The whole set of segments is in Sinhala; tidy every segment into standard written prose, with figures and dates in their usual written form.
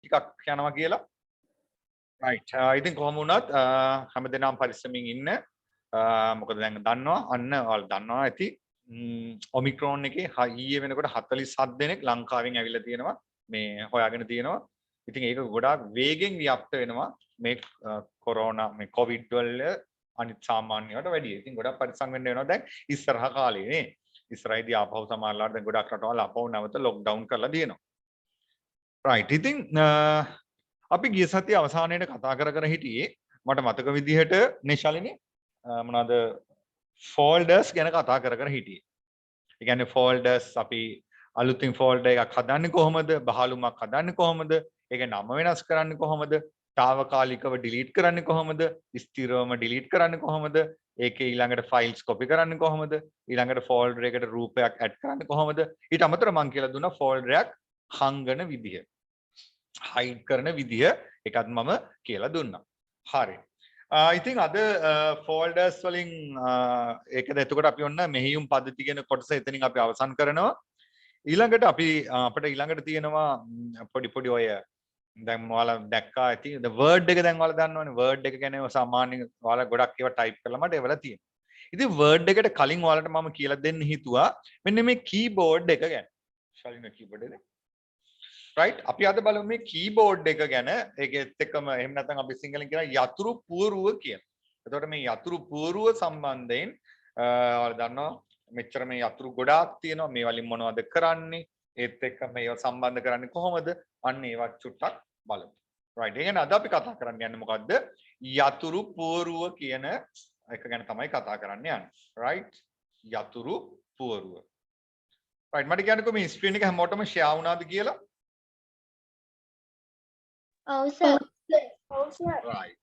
ටිකක් යනවා කියලා. right ඉතින් කොහොම වුණත් හැමදෙනාම පරිස්සමින් ඉන්න. මොකද දැන් දන්නවා අන්න ඔයාලා දන්නවා ඇති ඔමික්‍රෝන් එකේ ඊයේ වෙනකොට 47 දෙනෙක් ලංකාවෙන් ඇවිල්ලා තියෙනවා මේ හොයාගෙන තියෙනවා. ඉතින් ඒක ගොඩාක් වේගෙන් ව්‍යාප්ත වෙනවා මේ කොරෝනා මේ කොවිඩ් වල අනිත් සාමාන්‍ය වලට වැඩිය. ඉතින් ගොඩාක් පරිස්සම් වෙන්න වෙනවා දැන් ඉස්සරහ කාලේ නේ. ඉස්සරහදී ආපහු සමහරලාට දැන් ගොඩාක් රටවල් ආපහු නැවත ලොක්ඩවුන් කරලා තියෙනවා. right ඉතින් අපි ගිය සතියේ අවසානයේට කතා කර හිටියේ මට මතක විදිහට නේ මොනවාද ෆෝල්ඩර්ස් ගැන කතා කර හිටියේ. ඒ කියන්නේ ෆෝල්ඩර්ස් අපි අලුතින් ෆෝල්ඩර් එකක් හදන්නේ කොහොමද? බහලුමක් හදන්නේ කොහොමද? ඒක නම වෙනස් කරන්නේ කොහොමද? తాවකාලිකව ඩිලීට් කරන්නේ කොහොමද? ස්ථිරවම ඩිලීට් කරන්නේ කොහොමද? ඒකේ ඊළඟට ෆයිල්ස් කොපි කරන්නේ කොහොමද? ඊළඟට ෆෝල්ඩර් එකට රූපයක් ඇඩ් කරන්නේ කොහොමද? ඊට අමතරව මම කියලා දුන්නා ෆෝල්ඩර් එකක් හංගන විදිය. හයිඩ් කරන විදිය එකත් මම කියලා දුන්නා. හරි. ඉතින් අද ෆෝල්ඩර්ස් වලින් ඒකද එතකොට අපි ඔන්න මෙහියුම් පද්ධති කියන කොටස එතනින් අපි අවසන් කරනවා. ඊළඟට අපි අපිට ඊළඟට තියෙනවා පොඩි ඔය දැන් ඔයාලා දැක්කා ඇති the word එක දැන් ඔයාලා දන්නවනේ word එක ගැන සාමාන්‍යයෙන් ඔයාලා ගොඩක් ඒවා ටයිප් කරලා මට ඒවල තියෙනවා. ඉතින් word එකට කලින් ඔයාලට මම කියලා දෙන්න හිතුවා මෙන්න මේ keyboard එක ගැන. ශාලින keyboard එක. right අපි අද බලමු මේ keyboard එක ගැන. ඒකෙත් එක්කම එහෙම නැත්නම් අපි සිංහලෙන් කියන යතුරු පුවරුව කියන. එතකොට මේ යතුරු පුවරුව සම්බන්ධයෙන් ඔයාලා දන්නවා මෙච්චර මේ යතුරු ගොඩාක් තියෙනවා. මේ වලින් මොනවද කරන්නේ? ඒත් එක්ක මේව සම්බන්ධ කරන්නේ කොහොමද? අන්න ඒවත් චුට්ටක් බලමු. right. ඒ කියන්නේ අද අපි කතා කරන්න යන්නේ මොකද්ද? යතුරු පුවරුව කියන එක ගැන තමයි කතා කරන්න යන්නේ. right. යතුරු පුවරුව. right. මට කියන්නකෝ මේ ස්ක්‍රීන් එක හැමෝටම ෂෙයා වුණාද කියලා? ඔව් සර්. right.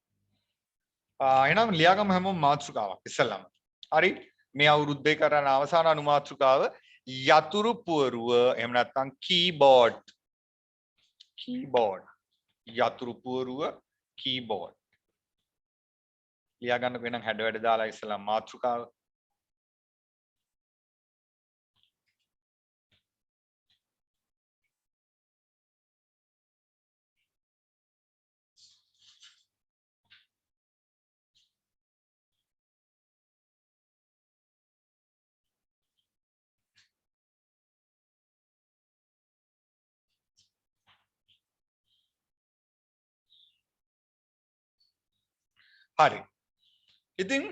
එහෙනම් ලියාගමු හැමෝම මාතෘකාවක් ඉස්සෙල්ලාම. හරි. මේ අවුරුද්දේ කරන අවසාන අනුමාතෘකාව යතුරු පුවරුව එහෙම නැත්නම් keyboard යතුරු පුවරුව keyboard ලියා ගන්නකො එනම් හැඩ වැඩ දාලා ඉස්සලා මාතෘකාව. හරි. ඉතින්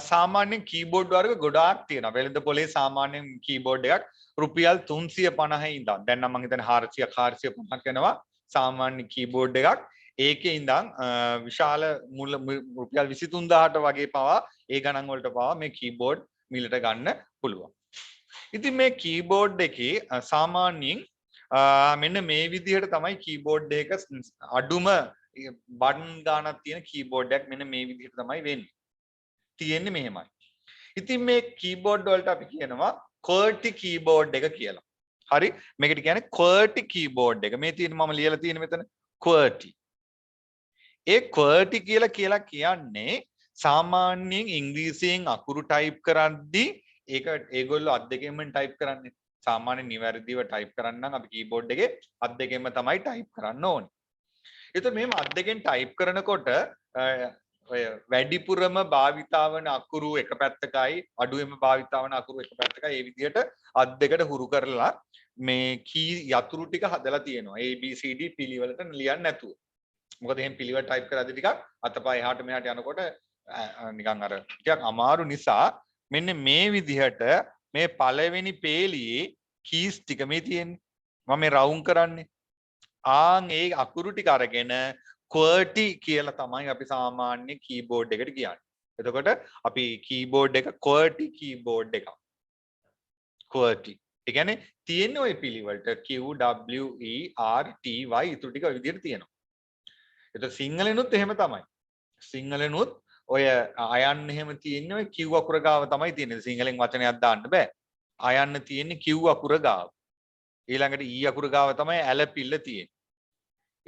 සාමාන්‍යයෙන් කීබෝඩ් වර්ග ගොඩාක් තියෙනවා. වෙළඳ පොලේ සාමාන්‍යයෙන් කීබෝඩ් එකක් රුපියල් 350 ඉඳන් දැන් නම් මම හිතන්නේ 400 450ක් වෙනවා සාමාන්‍ය කීබෝඩ් එකක්. ඒකේ ඉඳන් විශාල මුල රුපියල් 23000ට වගේ පවා ඒ ගණන් වලට පවා මේ කීබෝඩ් මිලට ගන්න පුළුවන්. ඉතින් මේ කීබෝඩ් එකේ සාමාන්‍යයෙන් මෙන්න මේ විදිහට තමයි කීබෝඩ් එක අඩුම බටන් ගානක් තියෙන කීබෝඩ් එකක් මෙන්න මේ විදිහට තමයි වෙන්නේ. තියෙන්නේ මෙහෙමයි. ඉතින් මේ කීබෝඩ් වලට අපි කියනවා QWERTY කීබෝඩ් එක කියලා. හරි. මේකට කියන්නේ QWERTY කීබෝඩ් එක. මේ තියෙන මම ලියලා තියෙන මෙතන QWERTY. ඒ QWERTY කියලා කියන්නේ සාමාන්‍යයෙන් ඉංග්‍රීසියෙන් අකුරු ටයිප් කරද්දී ඒක ඒගොල්ලෝ අත් දෙකෙන්ම ටයිප් කරන්නේ. සාමාන්‍ය නිවැරදිව ටයිප් කරන්න නම් අපි කීබෝඩ් එකේ අත් දෙකෙන්ම තමයි ටයිප් කරන්න ඕනේ. එතකොට මෙහෙම අත් දෙකෙන් ටයිප් කරනකොට ඔය වැඩිපුරම භාවිතා වන අකුරු එක පැත්තකයි අඩුවෙන්ම භාවිතා වන අකුරු එක පැත්තකයි ඒ විදිහට අත් දෙකට හුරු කරලා මේ කී යතුරු ටික හදලා තියෙනවා A B C D පිළිවෙලට ලියන්න නැතුව. මොකද එහෙන් පිළිවෙල ටයිප් කරද්දී ටිකක් අතපය එහාට මෙහාට යනකොට නිකන් අර ටිකක් අමාරු නිසා මෙන්න මේ විදිහට මේ පළවෙනි පේලියේ කීස් ටික මේ තියෙන්නේ. මම මේ රවුම් කරන්නේ. ඒ අකුරු ටික අරගෙන QWERTY කියලා තමයි අපි සාමාන්‍ය කීබෝඩ් එකට කියන්නේ. එතකොට අපි කීබෝඩ් එක QWERTY කීබෝඩ් එකක්. QWERTY. ඒ කියන්නේ තියෙන්නේ ওই පිළිවෙලට Q W E R T Y ඊටු ටික ඔය විදිහට තියෙනවා. එතකොට සිංහලෙනුත් එහෙම තමයි. සිංහලෙනුත් ඔය අයන්න එහෙම තියෙන්නේ ඔය Q අකුර ගාව තමයි තියෙන්නේ. සිංහලෙන් වචනයක් දාන්න බෑ. අයන්න තියෙන්නේ Q අකුර ගාව. ඊළඟට E අකුර ගාව තමයි ඇලපිල්ල තියෙන්නේ.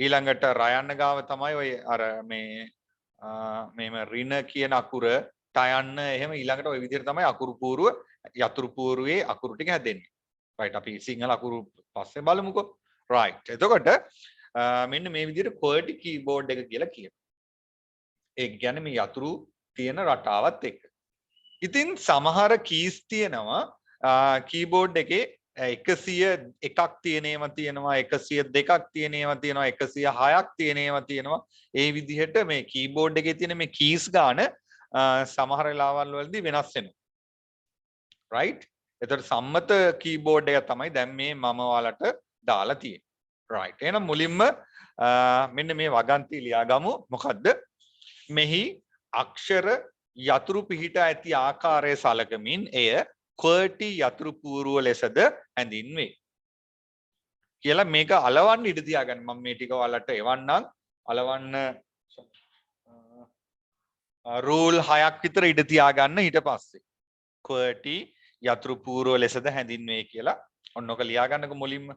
ඊළඟට රයන්න ගාව තමයි ඔය අර මේම රින කියන අකුර ටයන්න එහෙම ඊළඟට ඔය විදිහට තමයි අකුරු පූර්ව යතුරු පූර්වයේ අකුරු ටික හැදෙන්නේ. right අපි සිංහල අකුරු පස්සේ බලමුකෝ. right එතකොට මෙන්න මේ විදිහට QWERTY keyboard එක කියලා කියනවා. ඒක කියන්නේ මේ යතුරු තියෙන රටාවත් එක්ක. ඉතින් සමහර keys තියෙනවා keyboard එකේ 101ක් තියෙන ඒවා තියෙනවා 102ක් තියෙන ඒවා තියෙනවා 106ක් තියෙන ඒවා තියෙනවා. ඒ විදිහට මේ keyboard එකේ තියෙන මේ keys ගාන සමහර වෙලාවල් වලදී වෙනස් වෙනවා. right? එතකොට සම්මත keyboard එක තමයි දැන් මේ මම ඔයාලට දාලා තියෙන්නේ. right. එහෙනම් මුලින්ම මෙන්න මේ වගන්ති ලියාගමු. මොකද්ද? මෙහි අක්ෂර යතුරු පිහිට ඇති ආකාරය සලකමින් එය QWERTY යතුරු පුවරුව ලෙසද හැඳින්වේ. කියලා මේක අලවන්න ඉඩ තියාගන්න. මම මේ ටික ඔයාලට එවන්නම්. අලවන්න රූල් 6ක් විතර ඉඩ තියාගන්න ඊට පස්සේ. QWERTY යතුරු පුවරුව ලෙසද හැඳින්වේ කියලා ඔන්නෝක ලියාගන්නකො මුලින්ම.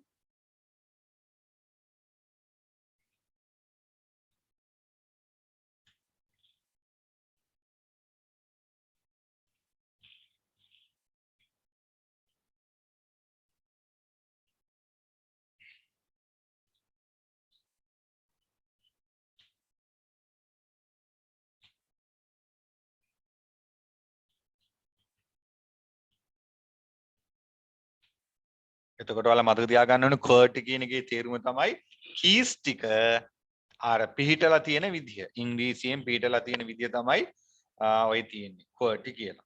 එතකොට ඔයාලා මතක තියාගන්න ඕනේ QWERTY කියන එකේ තේරුම තමයි keys ටික අර පිහිටලා තියෙන විදිය. ඉංග්‍රීසියෙන් පිහිටලා තියෙන විදිය තමයි ඔය තියෙන්නේ QWERTY කියලා.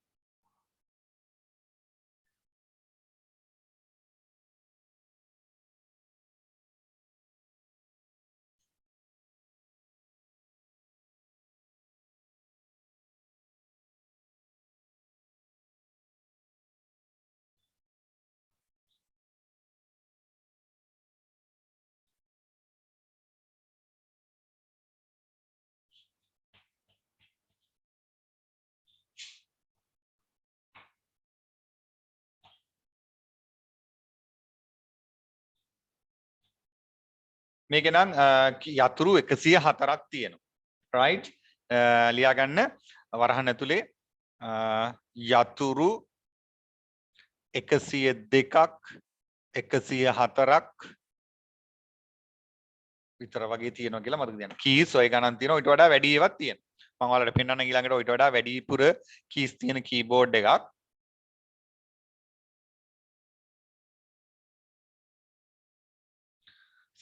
මේක නම් යතුරු 104ක් තියෙනවා. right? ලියා ගන්න වරහන් ඇතුලේ යතුරු 102ක් 104ක් විතර වගේ තියෙනවා කියලා මතක තියාගන්න. keys ඔය ගණන් තියෙනවා. ඊට වඩා වැඩි ඒවාක් තියෙනවා. මම ඔයාලට පෙන්නන්න ඊළඟට ඊට වඩා වැඩිපුර keys තියෙන keyboard එකක්.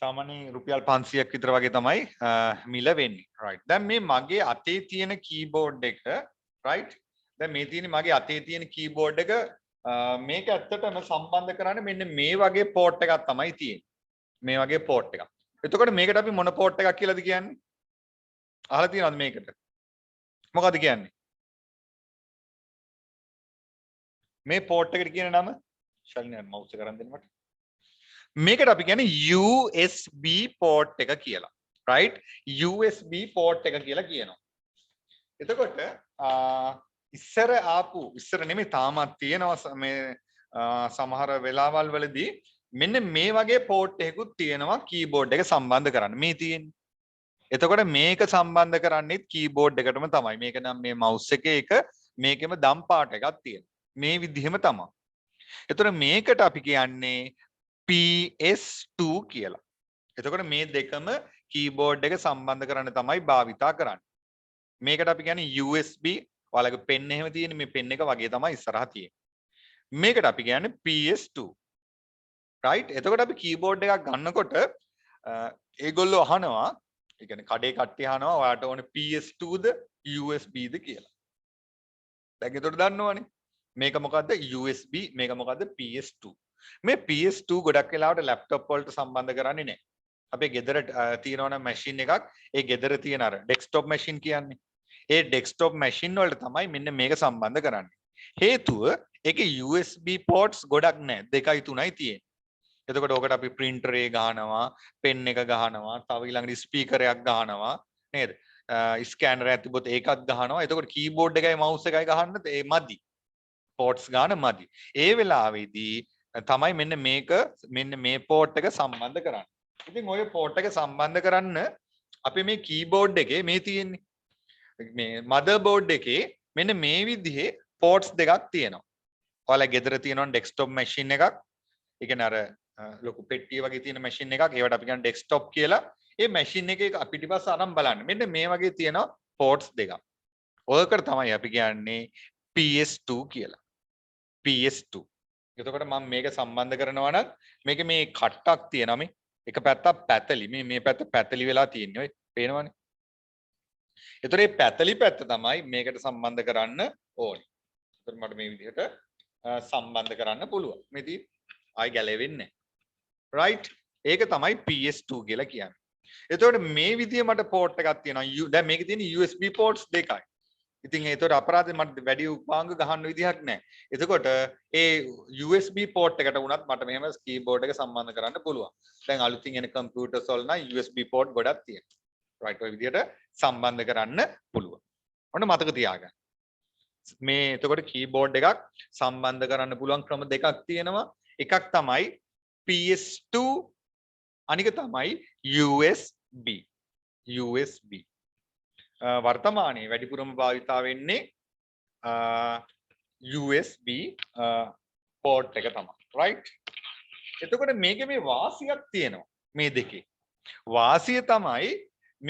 සාමාන්‍යයෙන් රුපියල් 500ක් විතර වගේ තමයි මිල වෙන්නේ. right. දැන් මේ මගේ අතේ තියෙන keyboard එක right. දැන් මේ තියෙන මගේ අතේ තියෙන keyboard එක මේක ඇත්තටම සම්බන්ධ කරන්නේ මෙන්න මේ වගේ port එකක් තමයි තියෙන්නේ. මේ වගේ port එකක්. එතකොට මේකට අපි මොන port එකක් කියලාද කියන්නේ? අහලා තියෙනවද මේකට? මොකද්ද කියන්නේ? මේ port එකට කියන නම ශල්නේ mouse එක කරන් දෙන්න මට. මේකට අපි කියන්නේ USB port එක කියලා. right? USB port එක කියලා කියනවා. එතකොට ඉස්සර නෙමෙයි තාමත් තියෙනවා මේ සමහර වෙලාවල් වලදී මෙන්න මේ වගේ port එකකුත් තියෙනවා keyboard එක සම්බන්ධ කරන්න. මේ තියෙන්නේ. එතකොට මේක සම්බන්ධ කරන්නේත් keyboard එකටම තමයි. මේක නම් මේ mouse එකේ එක මේකෙම දම් පාට එකක් තියෙනවා. මේ විදිහෙම තමයි. එතකොට මේකට අපි කියන්නේ PS2 කියලා. එතකොට මේ දෙකම keyboard එක සම්බන්ධ කරන්න තමයි භාවිතා කරන්නේ. මේකට අපි කියන්නේ USB ඔයාලගේ පෙන් එහෙම තියෙන මේ පෙන් එක වගේ තමයි ඉස්සරහා තියෙන්නේ. මේකට අපි කියන්නේ PS2. right? එතකොට අපි keyboard එකක් ගන්නකොට ඒගොල්ලෝ අහනවා, ඒ කියන්නේ කඩේ කට්ටිය අහනවා ඔයාලට ඕනේ PS2ද USBද කියලා. දැන් ඒතකොට දන්නවනේ. මේක මොකද්ද USB, මේක මොකද්ද PS2. මේ PS2 ගොඩක් වෙලාවට ලැප්ටොප් වලට සම්බන්ධ කරන්නේ නැහැ. අපේ ගෙදර තියෙනවනම් මැෂින් එකක්, ඒ ගෙදර තියෙන අර ඩෙස්ක්ටොප් මැෂින් කියන්නේ. ඒ ඩෙස්ක්ටොප් මැෂින් වලට තමයි මෙන්න මේක සම්බන්ධ කරන්නේ. හේතුව ඒකේ USB ports ගොඩක් නැහැ. 2යි 3යි තියෙන්නේ. එතකොට ඔකට අපි printer එක ගහනවා, pen එක ගහනවා, තව ඊළඟට speaker එකක් ගහනවා නේද? ස්කෑනර් එකක් තිබ්බොත් ඒකත් ගහනවා. එතකොට keyboard එකයි mouse එකයි ගහන්න ඒ මදි. ports ගන්න මදි. ඒ වෙලාවේදී තමයි මෙන්න මේ port එක සම්බන්ධ කරන්නේ. ඉතින් ඔය port එක සම්බන්ධ කරන්න අපි මේ keyboard එකේ මේ තියෙන්නේ මේ motherboard එකේ මෙන්න මේ විදිහේ ports දෙකක් තියෙනවා. ඔයාලා ගෙදර තියෙනවා desktop machine එකක්. ඒ කියන්නේ අර ලොකු පෙට්ටිය වගේ තියෙන machine එකක්. ඒවට අපි කියන්නේ desktop කියලා. ඒ මැෂින් එකේ පිටිපස්ස අරන් බලන්න. මෙන්න මේ වගේ තියෙනවා පෝට්ස් දෙකක්. ඔයකට තමයි අපි කියන්නේ PS2 කියලා. PS2. එතකොට මම මේක සම්බන්ධ කරනවා නම් මේක මේ කට්ටක් තියෙනවා මේ. එක පැත්තක් පැතලි. මේ පැත්ත පැතලි වෙලා තියෙන්නේ. ඔය පේනවනේ. එතකොට මේ පැතලි පැත්ත තමයි මේකට සම්බන්ධ කරන්න ඕනේ. එතකොට මට මේ විදිහට සම්බන්ධ කරන්න පුළුවන්. මේ ඉතින් ආයි ගැලවෙන්නේ නැහැ. right? ඒක තමයි PS2 කියලා කියන්නේ. එතකොට මේ විදිය මට පෝට් එකක් තියෙනවා. දැන් මේකේ තියෙන USB ports දෙකයි. ඉතින් ඒතකොට අපරාධෙ මට වැඩි උපාංග ගහන්න විදිහක් නැහැ. එතකොට ඒ USB port එකට වුණත් මට මෙහෙම keyboard එක සම්බන්ධ කරන්න පුළුවන්. දැන් අලුතින් එන computers වල නම් USB port ගොඩක් තියෙනවා. right ඔය විදිහට සම්බන්ධ කරන්න පුළුවන්. ඔන්න මතක තියාගන්න. මේ එතකොට keyboard එකක් සම්බන්ධ කරන්න පුළුවන් ක්‍රම දෙකක් තියෙනවා. එකක් තමයි PS2 අනික තමයි USB. USB. වර්තමානයේ වැඩිපුරම භාවිතා වෙන්නේ USB port එක තමයි. right? එතකොට මේකේ මේ වාසියක් තියෙනවා මේ දෙකේ. වාසිය තමයි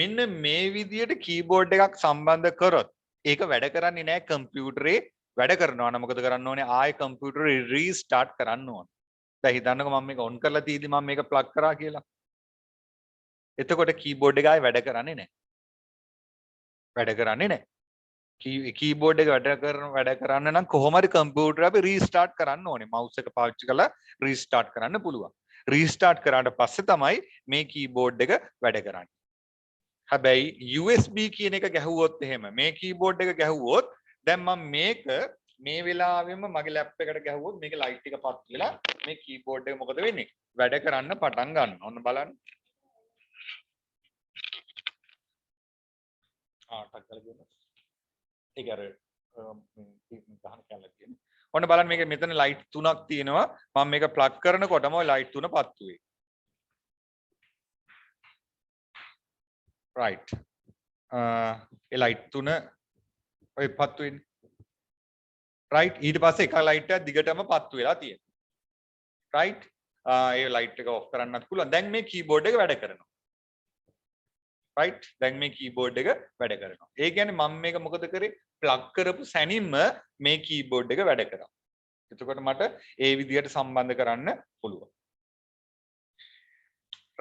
මෙන්න මේ විදියට keyboard එකක් සම්බන්ධ කරොත් ඒක වැඩ කරන්නේ නැහැ කම්පියුටරේ වැඩ කරනවා නම් මොකද කරන්න ඕනේ ආයෙ කම්පියුටරේ රීස්ටාර්ට් කරන්න ඕනේ. දැන් හිතන්නකෝ මම මේක ඔන් කරලා තියෙදි මම මේක ප්ලග් කරා කියලා. එතකොට keyboard එක ආයෙ වැඩ කරන්නේ නැහැ. වැඩ කරන්නේ නැහැ. keyboard එක වැඩ කරන්න නම් කොහොම හරි කම්පියුටර් අපි රීස්ටාර්ට් කරන්න ඕනේ. mouse එක පාවිච්චි කරලා රීස්ටාර්ට් කරන්න පුළුවන්. රීස්ටාර්ට් කරාට පස්සේ තමයි මේ keyboard එක වැඩ කරන්නේ. හැබැයි USB කියන එක ගැහුවොත් එහෙම මේ keyboard එක ගැහුවොත් දැන් මම මේක මේ වෙලාවෙම මගේ ලැප් එකට ගැහුවොත් මේක ලයිට් එක පත් වෙලා මේ keyboard එක මොකද වෙන්නේ? වැඩ කරන්න පටන් ගන්නවා. ඔන්න බලන්න. ටක් කරලා ගියොත් ඒක අර ගහන කැලක් තියෙනවා. ඔන්න බලන්න මේක මෙතන ලයිට් තුනක් තියෙනවා. මම මේක ප්ලග් කරනකොටම ওই ලයිට් තුන පත්තු වෙයි. right. ඒ ලයිට් තුන ඔය පත්තු වෙන්නේ. right. ඊට පස්සේ එක ලයිට් එකක් දිගටම පත්තු වෙලා තියෙනවා. right. ඒ ලයිට් එක ඔෆ් කරන්නත් පුළුවන්. දැන් මේ keyboard එක වැඩ කරනවා. right. දැන් මේ keyboard එක වැඩ කරනවා. ඒ කියන්නේ මම මේක මොකද කරේ? plug කරපු සැනින්ම මේ keyboard එක වැඩ කරා. එතකොට මට ඒ විදිහට සම්බන්ධ කරන්න පුළුවන්.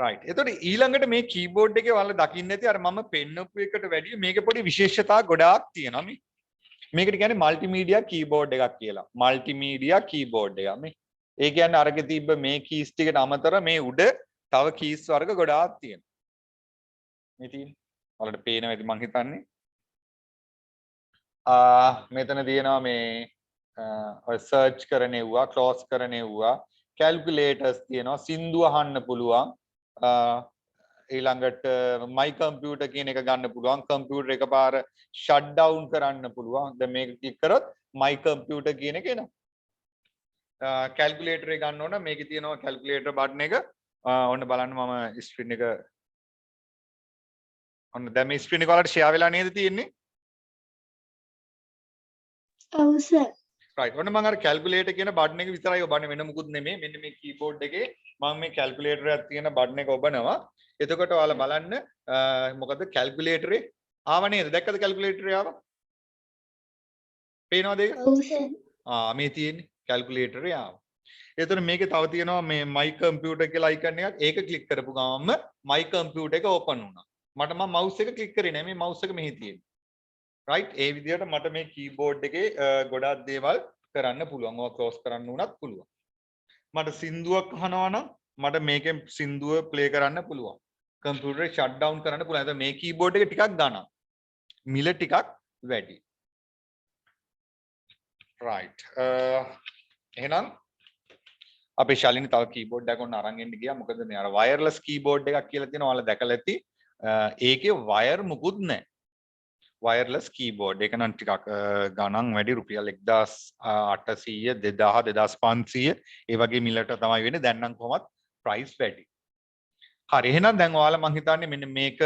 right. එතකොට ඊළඟට මේ keyboard එකේ ඔයාලා දකින්න ඇති අර මම පෙන්නපු එකට වැඩිය මේකේ පොඩි විශේෂතා ගොඩාක් තියෙනවා මේ. මේකට කියන්නේ multimedia keyboard එකක් කියලා. multimedia keyboard එකක් මේ. ඒ කියන්නේ අරගේ තිබ්බ මේ keys ටිකට අමතර මේ උඩ තව keys වර්ග ගොඩාක් තියෙනවා. මේ තියෙන්නේ. ඔයාලට පේනවා ඇති මං හිතන්නේ. මෙතන තියෙනවා මේ ඔය search කරනෙව්වා, close කරනෙව්වා, calculators තියෙනවා, සින්දු අහන්න පුළුවන්. ඊළඟට my computer කියන එක ගන්න පුළුවන්. computer එකපාර shut down කරන්න පුළුවන්. දැන් මේක ක්ලික් කරොත් my computer කියන එක එනවා. calculator එක ගන්න ඕන මේකේ තියෙනවා calculator button එක. ඔන්න බලන්න මම screen එක ඔන්න දැන් මේ screen එක වලට share වෙලා නේද තියෙන්නේ? ඔව් සර්. right. ඔන්න මම අර calculator කියන button එක විතරයි ඔබන්නේ වෙන මොකුත් නෙමෙයි. මෙන්න මේ keyboard එකේ මම මේ calculator එකක් තියෙන button එක ඔබනවා. එතකොට ඔයාලා බලන්න මොකද calculator එකේ ආව නේද? දැක්කද calculator එක ආව? පේනවද ඒක? ඔව් සර්. මේ තියෙන්නේ calculator එක ආව. එතකොට මේකේ තව තියෙනවා මේ my computer කියලා icon එකක්. ඒක click කරපු ගමන්ම my computer එක open වුණා. මට මම mouse එක click කරේ නෑ. මේ mouse එක මෙහි තියෙන්නේ. right. ඒ විදිහට මට මේ keyboard එකේ ගොඩාක් දේවල් කරන්න පුළුවන්. ඔය close කරන්න උනත් පුළුවන්. මට සින්දුවක් අහනවා නම් මට මේකෙන් සින්දුව play කරන්න පුළුවන්. computer එක shut down කරන්න පුළුවන්. එතකොට මේ keyboard එක ටිකක් ගණන්. මිල ටිකක් වැඩි. right. එහෙනම් අපේ ශාලිනී තව keyboard එකක් ඔන්න අරන් එන්න ගියා. මොකද මේ අර wireless keyboard එකක් කියලා තියෙනවා. ඔයාලා දැකලා ඇති. ඒකේ wire මුකුත් නැහැ. wireless keyboard එක නම් ටිකක් ගණන් වැඩි රුපියල් 1800 2000 2500 ඒ වගේ මිලට තමයි වෙන්නේ. දැන් නම් කොහොමත් price වැඩි. හරි එහෙනම් දැන් ඔයාලා මං හිතන්නේ මෙන්න මේක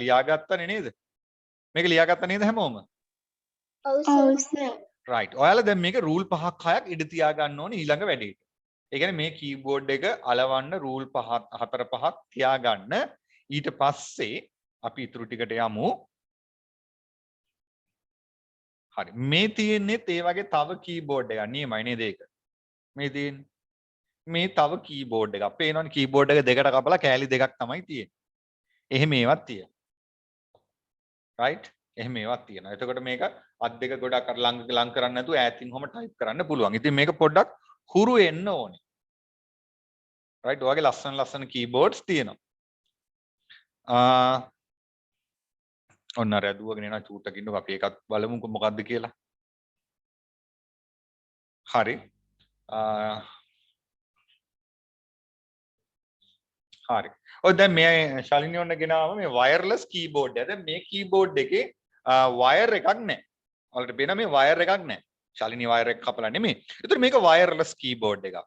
ලියාගත්තනේ නේද? මේක ලියාගත්ත නේද හැමෝම? ඔව් සර්. right. ඔයාලා දැන් මේක rule 5ක් 6ක් ඉඳ තියා ගන්න ඕනේ ඊළඟ වැඩේට. ඒ කියන්නේ මේ keyboard එක අලවන්න rule 4 5ක් තියාගන්න. ඊට පස්සේ අපි ඉතුරු ටිකට යමු. හරි. මේ තියෙන්නේ ඒ වගේ තව කීබෝඩ් එකක් නියමයි නේද ඒක? මේ තියෙන්නේ. මේ තව කීබෝඩ් එකක්. පේනවනේ කීබෝඩ් එක දෙකට කපලා කෑලි දෙකක් තමයි තියෙන්නේ. එහෙම ඒවත් තියෙනවා. right? එහෙම ඒවත් තියෙනවා. එතකොට මේක අත් දෙක ගොඩක් අර ලං කරන්න නැතුව ඈතින් ඔහම ටයිප් කරන්න පුළුවන්. ඉතින් මේක පොඩ්ඩක් හුරු වෙන්න ඕනේ. right? ඔයගේ ලස්සන කීබෝඩ්ස් තියෙනවා. ඔන්න අර ඇදුවගෙන එන චූට්ටක් ඉන්නකො අපි ඒකත් බලමුකෝ මොකද්ද කියලා. හරි. හරි. ඔය දැන් මේ ශාලිනී ඔන්න ගෙනාව මේ වයර්ලස් කීබෝඩ් එක. දැන් මේ කීබෝඩ් එකේ වයර් එකක් නැහැ. ඔයාලට පේන මේ වයර් එකක් නැහැ. ශාලිනී වයර් එක කපලා නෙමෙයි. ඒතර මේක වයර්ලස් කීබෝඩ් එකක්.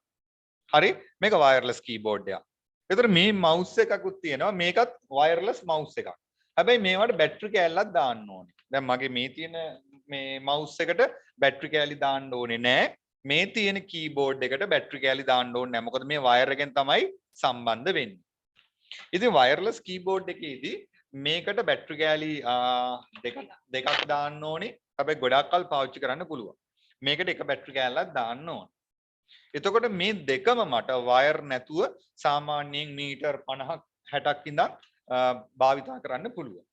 හරි. මේක වයර්ලස් කීබෝඩ් එකක්. ඒතර මේ මවුස් එකකුත් තියෙනවා. මේකත් වයර්ලස් මවුස් එකක්. හැබැයි මේවට බැටරි කෑල්ලක් දාන්න ඕනේ. දැන් මගේ මේ තියෙන මේ මවුස් එකට බැටරි කෑලි දාන්න ඕනේ නැහැ. මේ තියෙන කීබෝඩ් එකට බැටරි කෑලි දාන්න ඕනේ නැහැ. මොකද මේ වයර් එකෙන් තමයි සම්බන්ධ වෙන්නේ. ඉතින් වයර්ලස් කීබෝඩ් එකේදී මේකට බැටරි කෑලි දෙකක් දාන්න ඕනේ. හැබැයි ගොඩක් කල් පාවිච්චි කරන්න පුළුවන්. මේකට එක බැටරි කෑල්ලක් දාන්න ඕනේ. එතකොට මේ දෙකම මට වයර් නැතුව සාමාන්‍යයෙන් මීටර් 50ක් 60ක් ඉඳන් භාවිතා කරන්න පුළුවන්.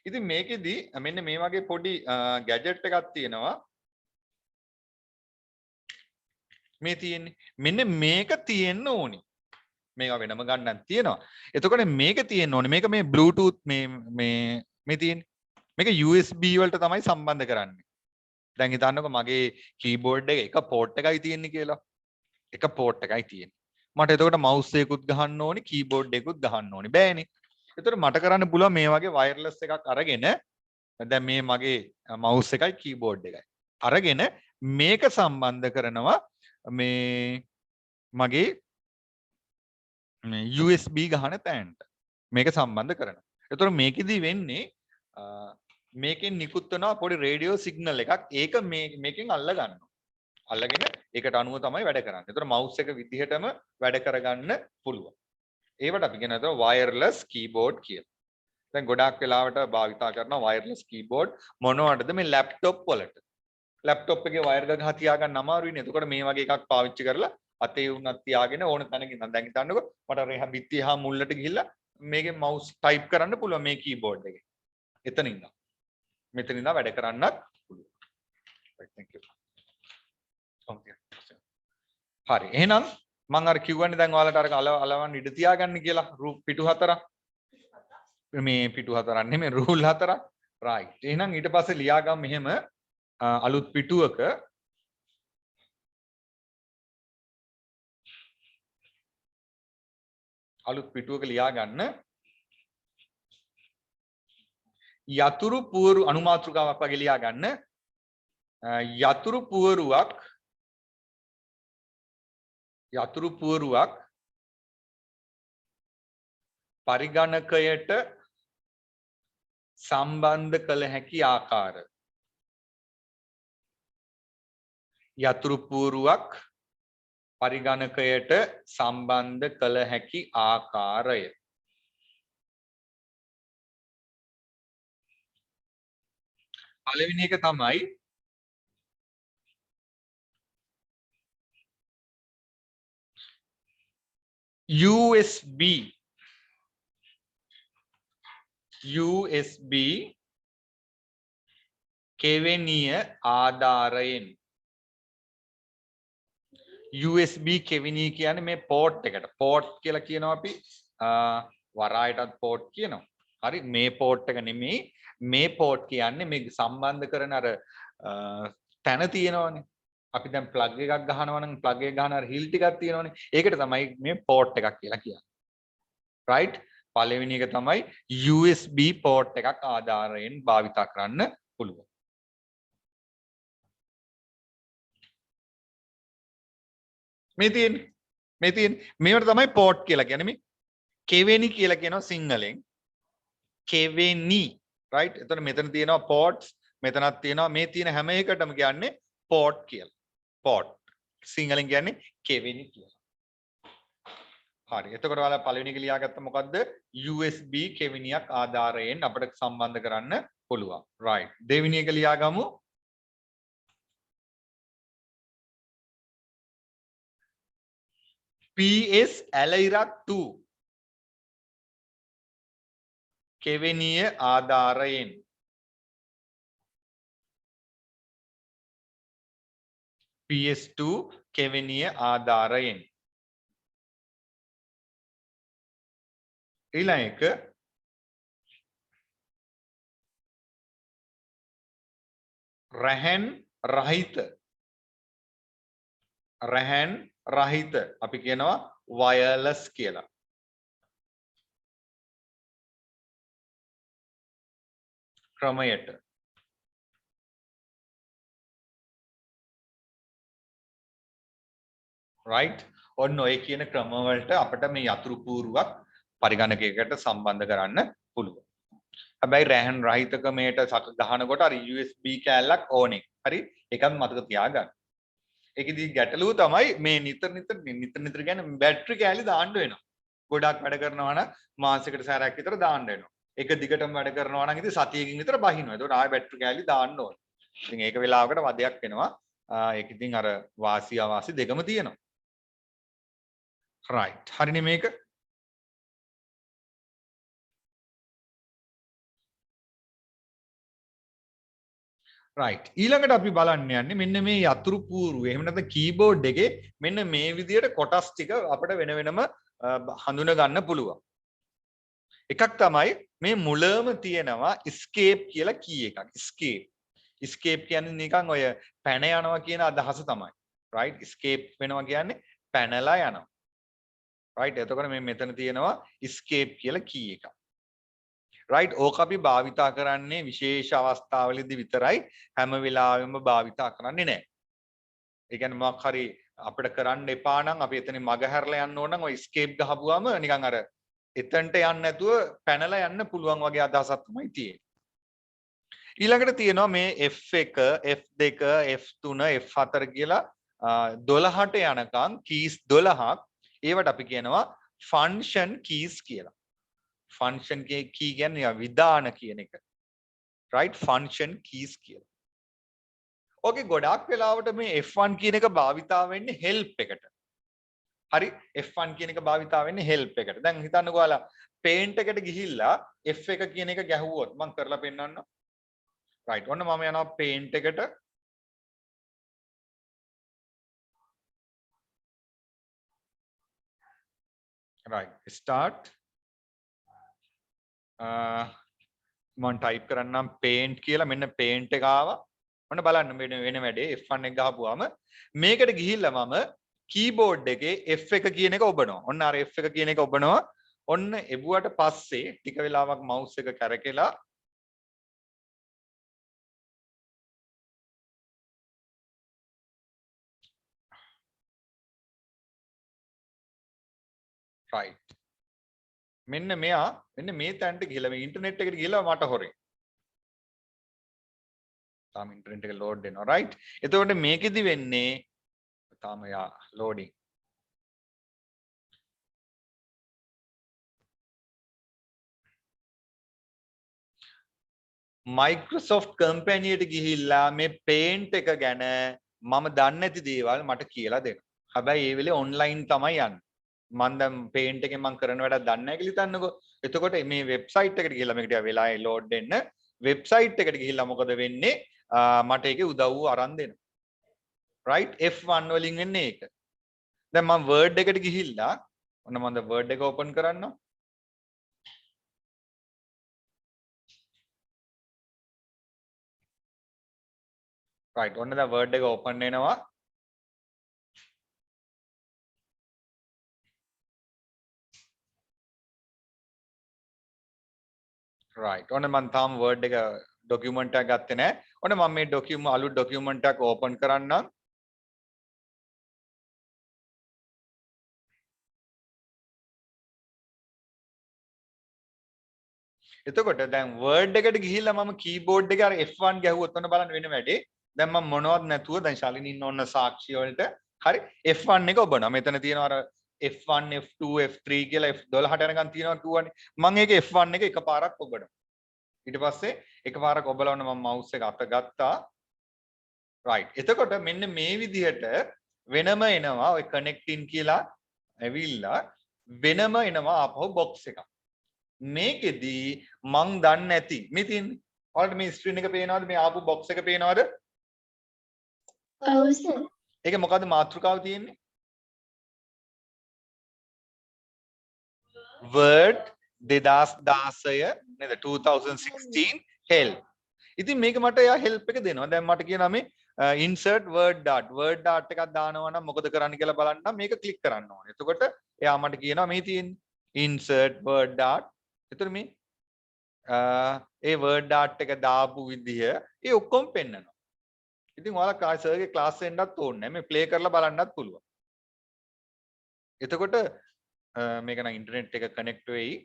ඉතින් මේකෙදි මෙන්න මේ වගේ පොඩි ගැජට් එකක් තියෙනවා. මේ තියෙන්නේ. මෙන්න මේක තියෙන්න ඕනේ. මේවා වෙනම ගන්නක් තියෙනවා. එතකොට මේක තියෙන්න ඕනේ. මේක මේ Bluetooth මේ තියෙන්නේ. මේක USB වලට තමයි සම්බන්ධ කරන්නේ. දැන් හිතන්නකෝ මගේ කීබෝඩ් එක පෝට් එකයි තියෙන්නේ කියලා. එක පෝට් එකයි තියෙන්නේ. මට එතකොට මවුස් එකකුත් ගහන්න ඕනේ, කීබෝඩ් එකකුත් ගහන්න ඕනේ. බෑනේ. එතකොට මට කරන්න පුළුවන් මේ වගේ වයර්ලස් එකක් අරගෙන දැන් මේ මගේ මවුස් එකයි කීබෝඩ් එකයි අරගෙන මේක සම්බන්ධ කරනවා මේ මගේ USB ගහන තැනට. මේක සම්බන්ධ කරනවා. එතකොට මේකෙදි වෙන්නේ මේකෙන් නිකුත් වෙනවා පොඩි රේඩියෝ සිග්නල් එකක්. ඒක මේකෙන් අල්ල ගන්නවා. අල්ලගෙන ඒකට අනුව තමයි වැඩ කරන්නේ. එතකොට මවුස් එක විදිහටම වැඩ කරගන්න පුළුවන්. ඒවට අපි කියනවා වයර්ලස් කීබෝඩ් කියලා. දැන් ගොඩාක් වෙලාවට භාවිතා කරන වයර්ලස් කීබෝඩ් මොනවටද මේ ලැප්ටොප් වලට. ලැප්ටොප් එකේ වයර් ගහ තියාගන්න අමාරුයිනේ. එතකොට මේ වගේ එකක් පාවිච්චි කරලා අතේ උන්නත් තියාගෙන ඕන තැනක ඉඳන් දැන් හිතන්නකෝ මට රෙහා බිත්තිය හා මුල්ලට ගිහිල්ලා මේකේ මවුස් ටයිප් කරන්න පුළුවන් මේ කීබෝඩ් එකේ. එතන ඉඳන්. මෙතන ඉඳන් වැඩ කරන්නත් පුළුවන්. right thank you. okay. හරි. එහෙනම් මම අර කිව්වනේ දැන් ඔයාලට අර අලවන්න ඉඳ තියාගන්න කියලා පිටු හතරක්. මේ පිටු හතරක් නෙමෙයි රූල් හතරක්. right. එහෙනම් ඊට පස්සේ ලියාගමු මෙහෙම අලුත් පිටුවක ලියා ගන්න යතුරු පුවරු අනුමාත්‍රිකාවක් වගේ ලියා ගන්න යතුරු පුවරුවක් පරිගණකයට සම්බන්ධ කළ හැකි ආකාරය. යතුරු පුවරුවක් පරිගණකයට සම්බන්ධ කළ හැකි ආකාරය. පළවෙනි එක තමයි USB කෙවෙනිය ආධාරයෙන්. USB කෙවෙනිය කියන්නේ මේ පෝට් එකට. පෝට් කියලා කියනවා අපි වරායටත් පෝට් කියනවා. හරි මේ පෝට් එක නෙමෙයි මේ පෝට් කියන්නේ මේ සම්බන්ධ කරන අර තැන තියෙනවනේ. අපි දැන් ප්ලග් එකක් ගහනවා නම් ප්ලග් එක ගහන අර හිල් ටිකක් තියෙනවනේ. ඒකට තමයි මේ පෝට් එකක් කියලා කියන්නේ. right? පළවෙනි එක තමයි USB පෝට් එකක් ආධාරයෙන් භාවිතා කරන්න පුළුවන්. මේ තියෙන්නේ මේවට තමයි පෝට් කියලා කියන්නේ. මේ කෙවෙනි කියලා කියනවා සිංහලෙන්. කෙවෙනි right? එතකොට මෙතන තියෙනවා පෝට්ස් මෙතනක් තියෙනවා මේ තියෙන හැම එකටම කියන්නේ පෝට් කියලා. පෝට් සිංහලෙන් කියන්නේ කෙවෙනි කියලා. හරි. එතකොට ඔයාලා පළවෙනි එක ලියාගත්ත මොකද්ද? USB කෙවිනියක් ආධාරයෙන් අපිට සම්බන්ධ කරන්න පුළුවන්. right. දෙවෙනි එක ලියාගමු. PS ඇලයිරක් 2 කෙවිනිය ආධාරයෙන් PS2 කෙවිනිය ආධාරයෙන් ඊළඟ එක රැහන් රහිත අපි කියනවා වයර්ලස් කියලා. ක්‍රමයට right ඔන්න ඔය කියන ක්‍රම වලට අපිට මේ යතුරු පූරුවක් පරිගණකයකට සම්බන්ධ කරන්න පුළුවන්. හැබැයි රැහන් රහිත ක්‍රමයට ගහනකොට අර USB කෑල්ලක් ඕනේ. හරි? ඒකත් මතක තියාගන්න. ඒකෙදී ගැටලුව තමයි මේ නිතර කියන්නේ බැටරි කෑලි දාන්න වෙනවා. ගොඩක් වැඩ කරනවා නම් මාසෙකට සැරයක් විතර දාන්න වෙනවා. එක දිගටම වැඩ කරනවා නම් ඉතින් සතියකින් විතර බහිනවා. ඒකට ආයෙ බැටරි කෑලි දාන්න ඕනේ. ඉතින් ඒක වෙලාවකට වදයක් වෙනවා. ඒක ඉතින් අර වාසි අවාසි දෙකම තියෙනවා. right. හරිනේ මේක? right. ඊළඟට අපි බලන්න යන්නේ මෙන්න මේ යතුරු පූරුව. එහෙම නැත්නම් කීබෝඩ් එකේ මෙන්න මේ විදිහට කොටස් ටික අපිට වෙන වෙනම හඳුනා ගන්න පුළුවන්. එකක් තමයි මේ මුලම තියෙනවා escape කියලා කී එකක්. escape කියන්නේ නිකන් ඔය පැන යනවා කියන අදහස තමයි. right. escape වෙනවා කියන්නේ පැනලා යනවා. right. එතකොට මේ මෙතන තියෙනවා escape කියලා කී එකක්. right. ඕක අපි භාවිතා කරන්නේ විශේෂ අවස්ථාවලදී විතරයි. හැම වෙලාවෙම භාවිතා කරන්නේ නැහැ. ඒ කියන්නේ මොකක් හරි අපිට කරන්න එපා නම් අපි එතනින් මග හැරලා යන්න ඕන නම් ඔය escape ගහපුවාම නිකන් අර එතනට යන්නේ නැතුව පැනලා යන්න පුළුවන් වගේ අදහසක් තමයි තියෙන්නේ. ඊළඟට තියෙනවා මේ F1, F2, F3, F4 කියලා 12ට යනකම් keys 12ක්. ඒවට අපි කියනවා function keys කියලා. function key කියන්නේ විධාන කියන එක. right. function keys කියලා. ඕකේ ගොඩාක් වෙලාවට මේ F1 කියන එක භාවිතා වෙන්නේ help එකට. හරි. F1 කියන එක භාවිතා වෙන්නේ help එකට. දැන් හිතන්නකෝ ඔයාලා paint එකට ගිහිල්ලා F1 කියන එක ගැහුවොත් මම කරලා පෙන්නන්නම්. right. ඔන්න මම යනවා paint එකට. right. start. මම type කරන්නම් paint කියලා. මෙන්න paint එක ආවා. ඔන්න බලන්න වෙන වැඩේ F1 එක ගහපුවාම මේකට ගිහිල්ලා මම keyboard එකේ F1 කියන එක ඔබනවා. ඔන්න අර F1 කියන එක ඔබනවා. ඔන්න එබුවට පස්සේ ටික වෙලාවක් mouse එක කැරකෙලා right. මෙන්න මෙන්න මේ තැනට ගිහලා මේ ඉන්ටර්නෙට් එකට ගිහලා මට හොරේ. තාම ඉන්ටර්නෙට් එක ලෝඩ් වෙනවා right. එතකොට මේකෙදි වෙන්නේ තාම loading. Microsoft company එකට ගිහිල්ලා මේ paint එක ගැන මම දන්නේ නැති දේවල් මට කියලා දෙනවා. හැබැයි ඒ වෙලේ online තමයි යන්නේ. මම දැන් paint එකෙන් මම කරන වැඩක් දන්නේ නැහැ කියලා හිතන්නකෝ. එතකොට මේ website එකට ගිහිල්ලා මේක ටික වෙලාවේ load වෙන්න website එකට ගිහිල්ලා මොකද වෙන්නේ? මට ඒකේ උදව්ව අරන් දෙනවා. right. F1 වලින් වෙන්නේ ඒක. දැන් මම word එකට ගිහිල්ලා ඔන්න මම දැන් word එක open කරන්නම්. right. ඔන්න දැන් word එක open වෙනවා. right. ඔන්න මම තාම word එක document එක ගත්තේ නැහැ. ඔන්න මම මේ අලුත් document එකක් open කරන්නම්. එතකොට දැන් word එකට ගිහිල්ලා මම keyboard එකේ අර F1 ගැහුවොත් ඔන්න බලන්න වෙන වැඩේ. දැන් මම මොනවත් නැතුව දැන් ශාලිනී ඉන්න ඕන සාක්ෂිය වලට හරි F1 එක ඔබනවා. මෙතන තියෙනවා අර F1 F2 F3 කියලා F12ට යනකම් තියෙනවා කිව්වනේ. මම ඒක F1 එක එකපාරක් ඔබනවා. ඊට පස්සේ එකපාරක් ඔබලවන්න මම mouse එක අත ගත්තා. right. එතකොට මෙන්න මේ විදිහට වෙනම එනවා ඔය connecting කියලා ඇවිල්ලා වෙනම එනවා ආපහු box එකක්. මේකෙදි මං දන්නේ නැති මේ තියෙන්නේ. ඔයාලට මේ screen එක පේනවද? මේ ආපු box එක පේනවද? ඔව් සර්. ඒකේ මොකද්ද මාතෘකාව තියෙන්නේ? word 2016 නේද 2016 help. ඉතින් මේක මට එයා help එක දෙනවා. දැන් මට කියනවා මේ insert word dart එකක් දානවා නම් මොකද කරන්න කියලා බලන්න මේක ක්ලික් කරන්න ඕනේ. එතකොට එයා මට කියනවා මේ තියෙන්නේ insert word dart. එතකොට මේ ඒ word dart එක දාපු විදිය ඒ ඔක්කොම පෙන්නනවා. ඉතින් ඔයාලා සර්ගේ ක්ලාස් එන්නත් ඕනේ නැහැ. මේ ප්ලේ කරලා බලන්නත් පුළුවන්. එතකොට මේක නම් ඉන්ටර්නෙට් එක කනෙක්ට් වෙයි.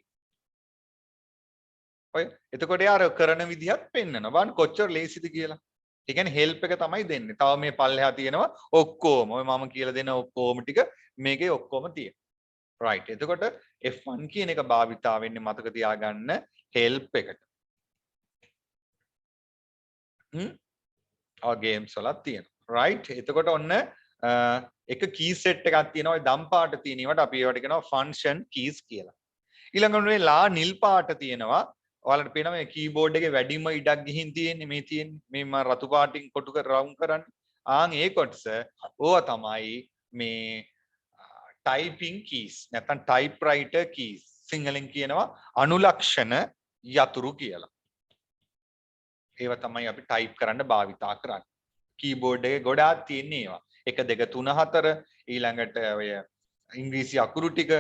ඔය එතකොට යාර කරන විදිහත් පෙන්නනවා. බලන්න කොච්චර ලේසිද කියලා. ඒ කියන්නේ හෙල්ප් එක තමයි දෙන්නේ. තව මේ පල්ලෙහා තියෙනවා ඔක්කොම. ඔය මම කියලා දෙන ඔක්කොම ටික මේකේ ඔක්කොම තියෙනවා. right. එතකොට F1 කියන එක භාවිතා වෙන්නේ මතක තියාගන්න හෙල්ප් එකට. ඔය ගේම්ස් වලත් තියෙනවා. right. එතකොට ඔන්න එක key set එකක් තියෙනවා. ඔය දම් පාට තියෙන ඒවාට අපි ඒවට කියනවා function keys කියලා. ඊළඟට මේ ලා නිල් පාට තියෙනවා. ඔයාලට පේනවා මේ කීබෝඩ් එකේ වැඩිම ඉඩක් ගිහින් තියෙන්නේ මේ තියෙන්නේ. මේ මම රතු පාටින් කොටු කර රවුන්ඩ් කරන්නේ. ආන් ඒ කොටස ඕවා තමයි මේ typing keys නැත්නම් typewriter keys. සිංහලෙන් කියනවා අනුලක්ෂණ යතුරු කියලා. ඒවා තමයි අපි type කරන්න භාවිතා කරන්නේ. කීබෝඩ් එකේ ගොඩාක් තියෙන ඒවා. 1 2 3 4 ඊළඟට ඔය ඉංග්‍රීසි අකුරු ටික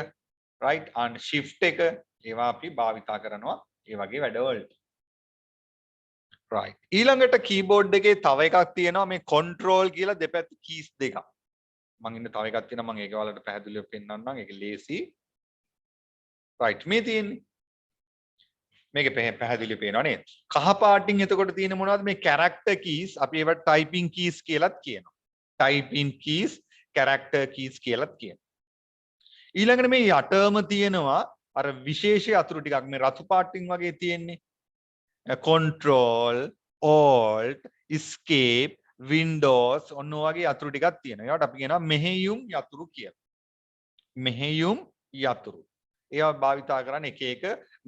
right and shift එක ඒවා අපි භාවිතා කරනවා ඒ වගේ වැඩවලට right ඊළඟට කීබෝඩ් එකේ තව එකක් තියෙනවා මේ control කියලා දෙපැත්ත keys දෙකක් මම ඉන්න තව එකක් තියෙනවා මම ඒක ඔයාලට පැහැදිලිව පෙන්නන්නම් ඒක ලේසි right මේ තියෙන්නේ මේක පැහැදිලිව පේනවා නේද කහ පාටින් එතකොට තියෙන මොනවද මේ character keys අපි ඒවට typing keys කියලාත් කියනවා typing keys character keys කියලාත් කියනවා ඊළඟට මේ යටම තියෙනවා අර විශේෂ අතුරු ටිකක් මේ රතු පාටින් වගේ තියෙන්නේ control alt escape windows ඔන්න ඔයගේ අතුරු ටිකක් තියෙනවා ඒවට අපි කියනවා මෙහෙයුම් යතුරු කියලා මෙහෙයුම් යතුරු ඒවා භාවිතා කරන්න එක එක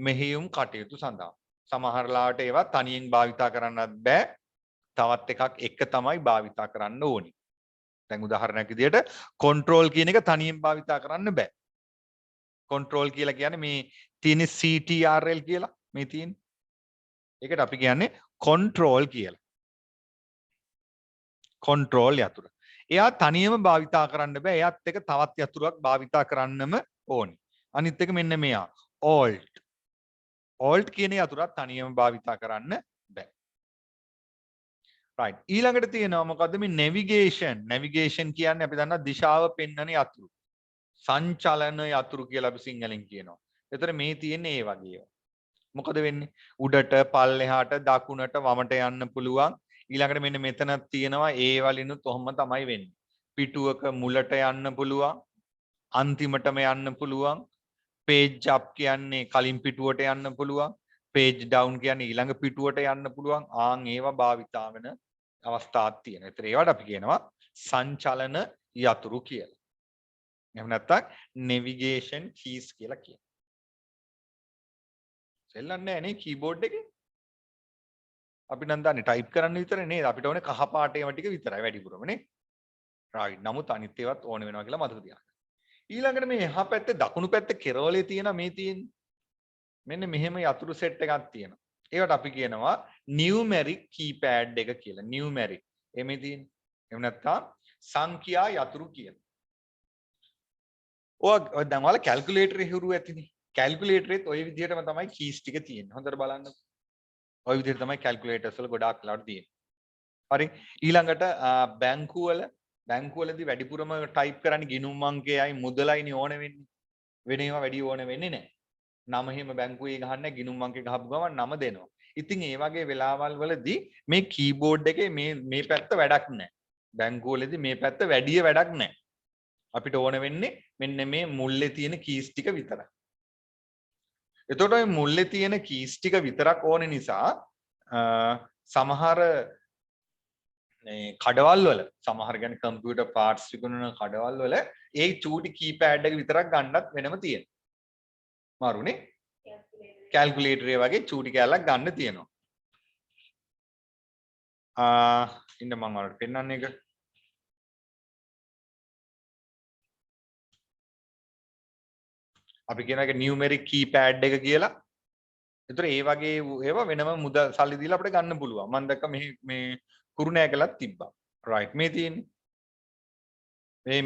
මෙහෙයුම් කටයුතු සඳහා සමහර ලාවට ඒවා තනියෙන් භාවිතා කරන්නත් බෑ තවත් එකක් එක තමයි භාවිතා කරන්න ඕනේ දැන් උදාහරණයක් විදිහට control කියන එක තනියෙන් භාවිතා කරන්න බෑ. control කියලා කියන්නේ මේ තියෙන CTRL කියලා මේ තියෙන. ඒකට අපි කියන්නේ control කියලා. control යතුර. එයා තනියම භාවිතා කරන්න බෑ. එයාත් එක තවත් යතුරක් භාවිතා කරන්නම ඕනේ. අනිත් එක මෙන්න මෙයා alt. alt කියන යතුරක් තනියම භාවිතා කරන්න බෑ. right ඊළඟට තියෙනවා මොකද්ද මේ navigation කියන්නේ අපි දන්නවා දිශාව පෙන්වන යතුරු සංචලන යතුරු කියලා අපි සිංහලෙන් කියනවා. ඒතර මේ තියෙන්නේ ඒ වගේ ඒවා. මොකද වෙන්නේ උඩට පල්ලෙහාට දකුණට වමට යන්න පුළුවන්. ඊළඟට මෙන්න මෙතන තියෙනවා ඒ වලිනුත් ඔහොම තමයි වෙන්නේ. පිටුවක මුලට යන්න පුළුවන්. අන්තිමටම යන්න පුළුවන්. page up කියන්නේ කලින් පිටුවට යන්න පුළුවන්. page down කියන්නේ ඊළඟ පිටුවට යන්න පුළුවන්. ආන් ඒවා භාවිතා වෙන අවස්ථාවක් තියෙනවා. ඒතර ඒවට අපි කියනවා සංචලන යතුරු කියලා. එහෙම නැත්නම් navigation keys කියලා කියනවා. සෙල්ලන්නේ නැහැ නේ කීබෝඩ් එකේ. අපි නම් දන්නේ ටයිප් කරන්න විතරනේ නේද? අපිට ඕනේ කහ පාට ඒවා ටික විතරයි වැඩිපුරම නේ. right. නමුත් අනිත් ඒවාත් ඕනේ වෙනවා කියලා මතක තියාගන්න. ඊළඟට මේ එහා පැත්තේ දකුණු පැත්තේ කෙරවලේ තියෙන මේ තියෙන්නේ. මෙන්න මෙහෙම යතුරු සෙට් එකක් තියෙනවා. ඒවට අපි කියනවා numeric keypad එක කියලා. numeric. එමේ තියෙන්නේ. එහෙම නැත්නම් සංඛ්‍යා යතුරු කියන. ඔය දැන් ඔයාලා කැල්කියුලේටර් එක හුරු ඇතිනේ. කැල්කියුලේටරෙත් ওই විදිහටම තමයි කීස් ටික තියෙන්නේ. හොඳට බලන්න. ওই විදිහට තමයි කැල්කියුලේටර්ස් වල ගොඩාක් වෙලාවට තියෙන්නේ. හරි. ඊළඟට බැංකුවලදී වැඩිපුරම ටයිප් කරන්නේ ගිණුම් අංකයයි මුදලයිනේ ඕන වෙන්නේ. වෙන ඒවා වැඩි ඕන වෙන්නේ නැහැ. නම හිම බැංකුවේ ගහන්න ගිණුම් අංකේ ගහපු ගමන් නම දෙනවා. ඉතින් ඒ වගේ වෙලාවල් වලදී මේ කීබෝඩ් එකේ මේ පැත්ත වැඩක් නැහැ. බැංකුවලදී මේ පැත්ත වැඩි වැඩක් නැහැ. අපිට ඕන වෙන්නේ මෙන්න මේ මුල්ලේ තියෙන කීස් ටික විතරයි. එතකොට මේ මුල්ලේ තියෙන කීස් ටික විතරක් ඕන නිසා සමහර මේ කඩවල් වල සමහර කියන්නේ කම්පියුටර් පාර්ට්ස් විකුණන කඩවල් වල ඒ චූටි කීපෑඩ් එක විතරක් ගන්නත් වෙනම තියෙනවා. මාරුනේ? කැල්කියුලේටරේ වගේ චූටි කැලක් ගන්න තියෙනවා. ඉන්න මම ඔයාලට පෙන්නන්න එක. අපි කියන එක නියුමරික් කීපෑඩ් එක කියලා. ඒතර ඒ වගේ ඒවා වෙනම මුදල් සල්ලි දීලා අපිට ගන්න පුළුවන්. මම දැක්ක මේ කුරුණෑගලක් තිබ්බා. රයිට් මේ තියෙන්නේ.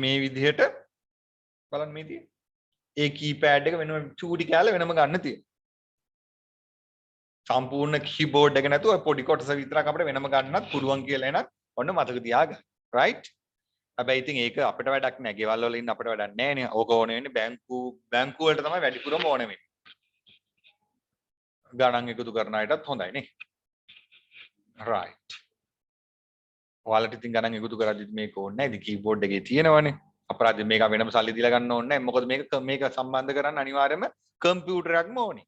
මේ විදිහට බලන්න මේ තියෙන්නේ. ඒ කීපෑඩ් එක වෙනම චූටි කැල වෙනම ගන්න තියෙනවා. සම්පූර්ණ කීබෝඩ් එක නැතුව පොඩි කොටස විතරක් අපිට වෙනම ගන්නත් පුළුවන් කියලා එනක් ඔන්න මතක තියාගන්න. රයිට්? හැබැයි ඉතින් ඒක අපිට වැඩක් නෑ. ගෙවල් වල ඉන්න අපිට වැඩක් නෑ නේ. ඕක ඕනේ වෙන්නේ බැංකු වලට තමයි වැඩිපුරම ඕනේ වෙන්නේ. ගණන් එකතු කරන අයටත් හොඳයි නේ. රයිට්. ඔයාලට ඉතින් ගණන් එකතු කරද්දි මේක ඕනේ නෑ. ඉතින් කීබෝඩ් එකේ තියෙනවනේ. අපරාධ මේක වෙනම සල්ලි දීලා ගන්න ඕනේ නෑ. මොකද මේක සම්බන්ධ කරන්න අනිවාර්යයෙන්ම කම්පියුටරයක්ම ඕනේ.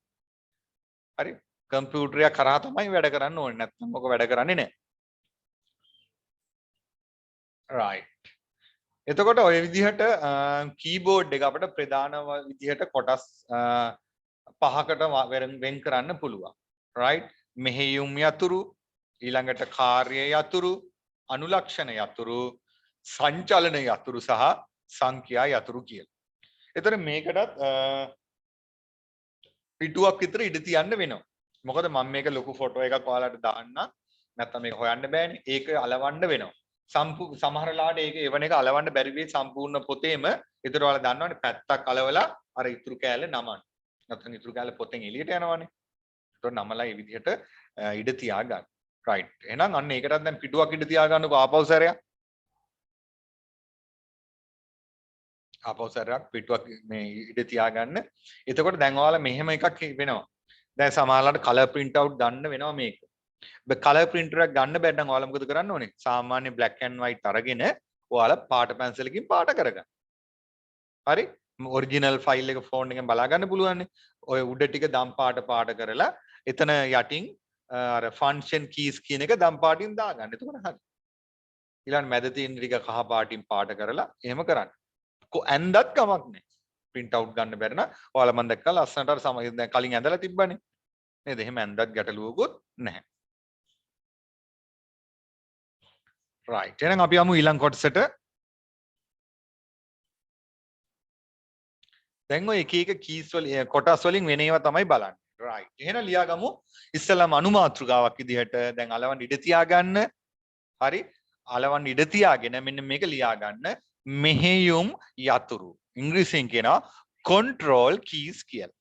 හරි? කම්පියුටරයක් කරා තමයි වැඩ කරන්න ඕනේ. නැත්නම් මොක වැඩ කරන්නේ නෑ. රයිට්. එතකොට ඔය විදිහට කීබෝඩ් එක අපිට ප්‍රධාන විදිහට කොටස් පහකට වෙන් කරන්න පුළුවන්. රයිට්? මෙහෙයුම් යතුරු, ඊළඟට කාර්ය යතුරු, අනුලක්ෂණ යතුරු, සංචලන යතුරු සහ සංඛ්‍යා යතුරු කියලා. එතන මේකටත් පිටුවක් විතර ඉඳ තියන්න වෙනවා. මොකද මම මේක ලොකු ෆොටෝ එකක් ඔයාලට දාන්න. නැත්නම් මේක හොයන්න බෑනේ. ඒක අලවන්න වෙනවා. සමහර ලාට ඒක එවන එක අලවන්න බැරි වෙයි සම්පූර්ණ පොතේම. ඒතර ඔයාලා දන්නවනේ පැත්තක් අලවලා අර ඉතුරු කෑල්ල නමන්න. නැත්නම් ඉතුරු කෑල්ල පොතෙන් එළියට යනවනේ. ඒතර නමලා මේ විදිහට ඉඳ තියා ගන්න. රයිට්. එහෙනම් අන්න ඒකටත් දැන් පිටුවක් ඉඳ තියා ගන්නකො ආපහු සැරයක්. ආපහු සැරයක් පිටුවක් මේ ඉඳ තියා ගන්න. එතකොට දැන් ඔයාලා මෙහෙම එකක් වෙනවා. දැන් සමහරවිට කලර් print out ගන්න වෙනවා මේක. කලර් printer එකක් ගන්න බැරි නම් ඔයාලා මොකද කරන්න ඕනේ? සාමාන්‍ය black and white අරගෙන ඔයාලා පාට පැන්සලකින් පාට කරගන්න. හරි? ඔරිජිනල් ෆයිල් එක ෆෝන් එකෙන් බලා ගන්න පුළුවන්. ඔය උඩ ටික දම් පාට කරලා එතන යටින් අර function keys කියන එක දම් පාටින් දාගන්න. එතකොට හරි. ඊළඟ මැද තියෙන ටික කහ පාටින් පාට කරලා එහෙම කරන්න. ඇන්දත් කමක් නැහැ. print out ගන්න බැරි නම් ඔයාලා මම දැක්කා ලස්සනට අර දැන් කලින් ඇඳලා තිබ්බනේ. නේද? එහෙම ඇන්දත් ගැටලුවකුත් නැහැ. රයිට්. එහෙනම් අපි යමු ඊළඟ කොටසට. දැන් ඔය එක එක කීස් වල කොටස් වලින් වෙන ඒවා තමයි බලන්නේ. රයිට්. එහෙනම් ලියාගමු. ඉස්සෙල්ලාම අනුමාත්‍රිකාවක් විදිහට දැන් අලවන්න ඉඩ තියාගන්න. හරි? අලවන්න ඉඩ තියාගෙන මෙන්න මේක ලියාගන්න. මෙහෙයුම් යතුරු. ඉංග්‍රීසියෙන් කියනවා control keys කියලා.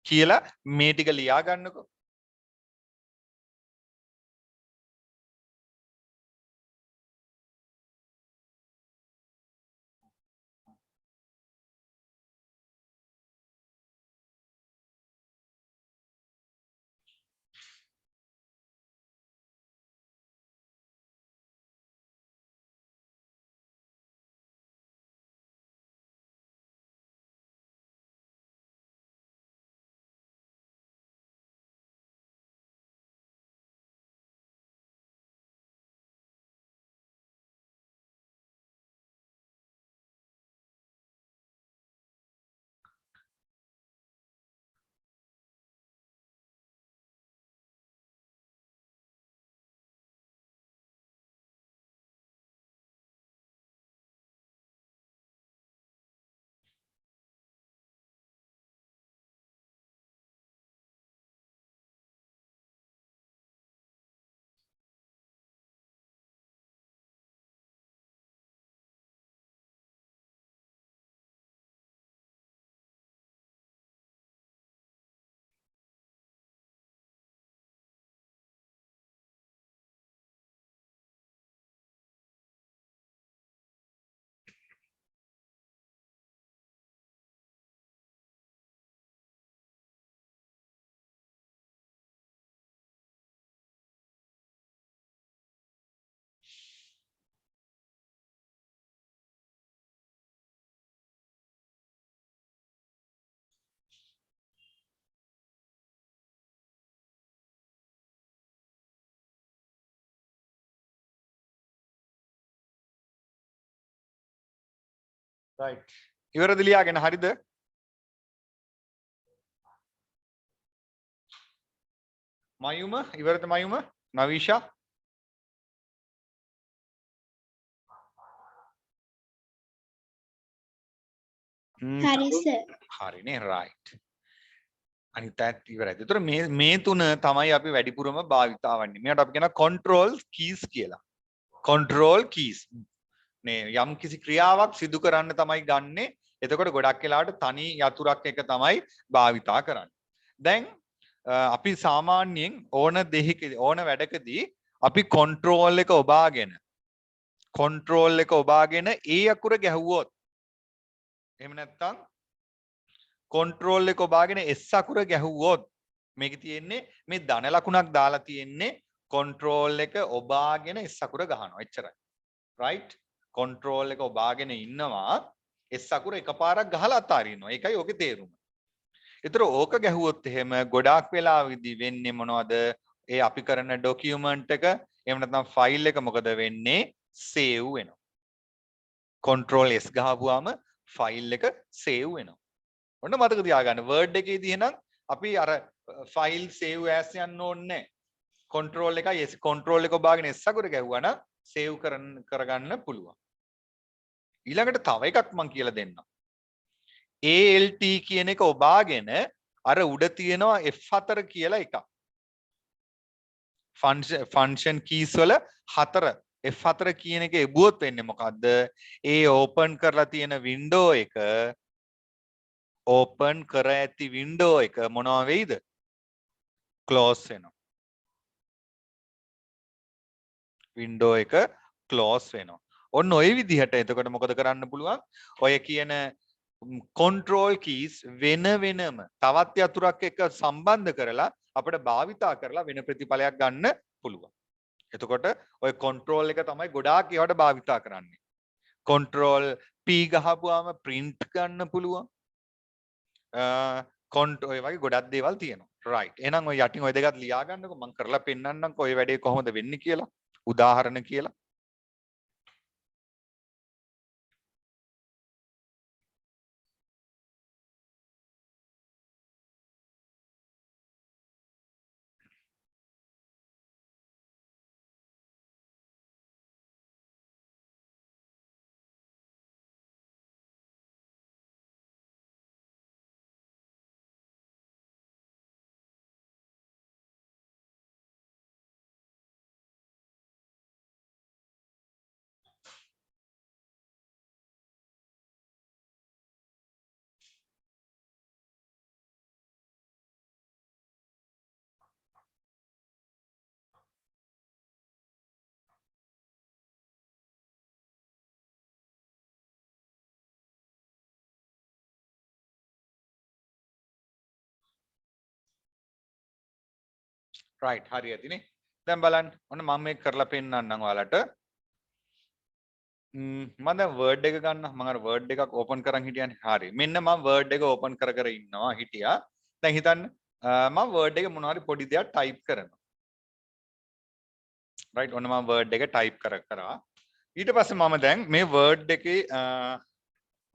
කියලා මේ ටික ලියාගන්නකෝ. right ඉවරද ලියාගෙන හරිද මයුම ඉවරද මයුම නවීෂා Hari sir. හරිනේ right අනිත් පැත්ත ඉවරයි. ඒතර මේ තුන තමයි අපි වැඩිපුරම භාවිතා වන්නේ. මේකට අපි කියන control keys කියලා. control keys. නේ යම් කිසි ක්‍රියාවක් සිදු කරන්න තමයි ගන්නෙ. එතකොට ගොඩක් වෙලාවට තනි යතුරක් එක තමයි භාවිතා කරන්නේ. දැන් අපි සාමාන්‍යයෙන් ඕන දෙයකදී ඕන වැඩකදී අපි control එක ඔබාගෙන ඒ අකුර ගැහුවොත් එහෙම නැත්නම් control එක ඔබාගෙන S අකුර ගැහුවොත් මේක තියෙන්නේ මේ ධන ලකුණක් දාලා තියෙන්නේ control එක ඔබාගෙන S අකුර ගහනවා එච්චරයි right control එක ඔබාගෙන ඉන්නවා S අකුර එකපාරක් ගහලා අතාරිනවා ඒකයි ඕකේ තේරුම. ඒතර ඕක ගැහුවොත් එහෙම ගොඩාක් වෙලාවෙදී වෙන්නේ මොනවද? ඒ අපි කරන document එක එහෙම නැත්නම් file එක මොකද වෙන්නේ? save වෙනවා. control S ගහපුවාම file එක save වෙනවා. ඔන්න මතක තියාගන්න word එකේදී එහෙනම් අපි අර file save as යන්න ඕනේ නැහැ. control එකයි S control එක ඔබාගෙන S අකුර ගැහුවා නම් save කරගන්න පුළුවන්. ඊළඟට තව එකක් මම කියලා දෙන්නම්. ALT කියන එක ඔබාගෙන අර උඩ තියෙනවා F4 කියලා එකක්. function keys වල 4 F4 කියන එක එබුවොත් වෙන්නේ මොකද්ද? ඒ open කරලා තියෙන window එක open කර ඇති window එක මොනවා වෙයිද? close වෙනවා. window එක close වෙනවා. ඔන්න ওই විදිහට එතකොට මොකද කරන්න පුළුවන්? ඔය කියන control keys වෙන වෙනම තවත් යතුරක් එක්ක සම්බන්ධ කරලා අපිට භාවිතා කරලා වෙන ප්‍රතිඵලයක් ගන්න පුළුවන්. එතකොට ඔය control එක තමයි ගොඩාක් ඒවට භාවිතා කරන්නේ. control P ගහපුවාම print ගන්න පුළුවන්. ඔය වගේ ගොඩක් දේවල් තියෙනවා. right. එහෙනම් ඔය යටින් ඔය දෙකත් ලියා ගන්නකො මම කරලා පෙන්නන්නම්කො ඔය වැඩේ කොහොමද වෙන්නේ කියලා. උදාහරණ කියලා. right හරි ඇතිනේ. දැන් බලන්න ඔන්න මම මේක කරලා පෙන්නන්නම් ඔයාලට. මම දැන් word එක ගන්න. මම අර word එකක් open කරන් හිටියනේ. හරි. මෙන්න මම word එක open කර ඉන්නවා හිටියා. දැන් හිතන්න මම word එක මොනවා හරි පොඩි දෙයක් type කරනවා. right ඔන්න මම word එක type කරා. ඊට පස්සේ මම දැන් මේ word එකේ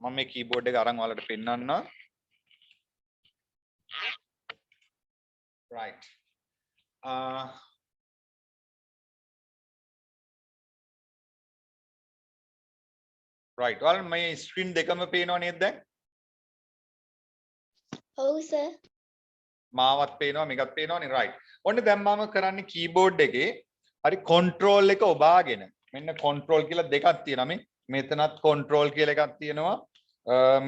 මම මේ keyboard එක අරන් ඔයාලට පෙන්නන්නම්. right right ඔයාලට මේ screen දෙකම පේනව නේද දැන්? ඔව් sir. මාවත් පේනවා මේකත් පේනවනේ right. ඔන්න දැන් මම කරන්නේ keyboard එකේ හරි control එක ඔබාගෙන මෙන්න control කියලා දෙකක් තියෙනවා මේ. මෙතනත් control කියලා එකක් තියෙනවා.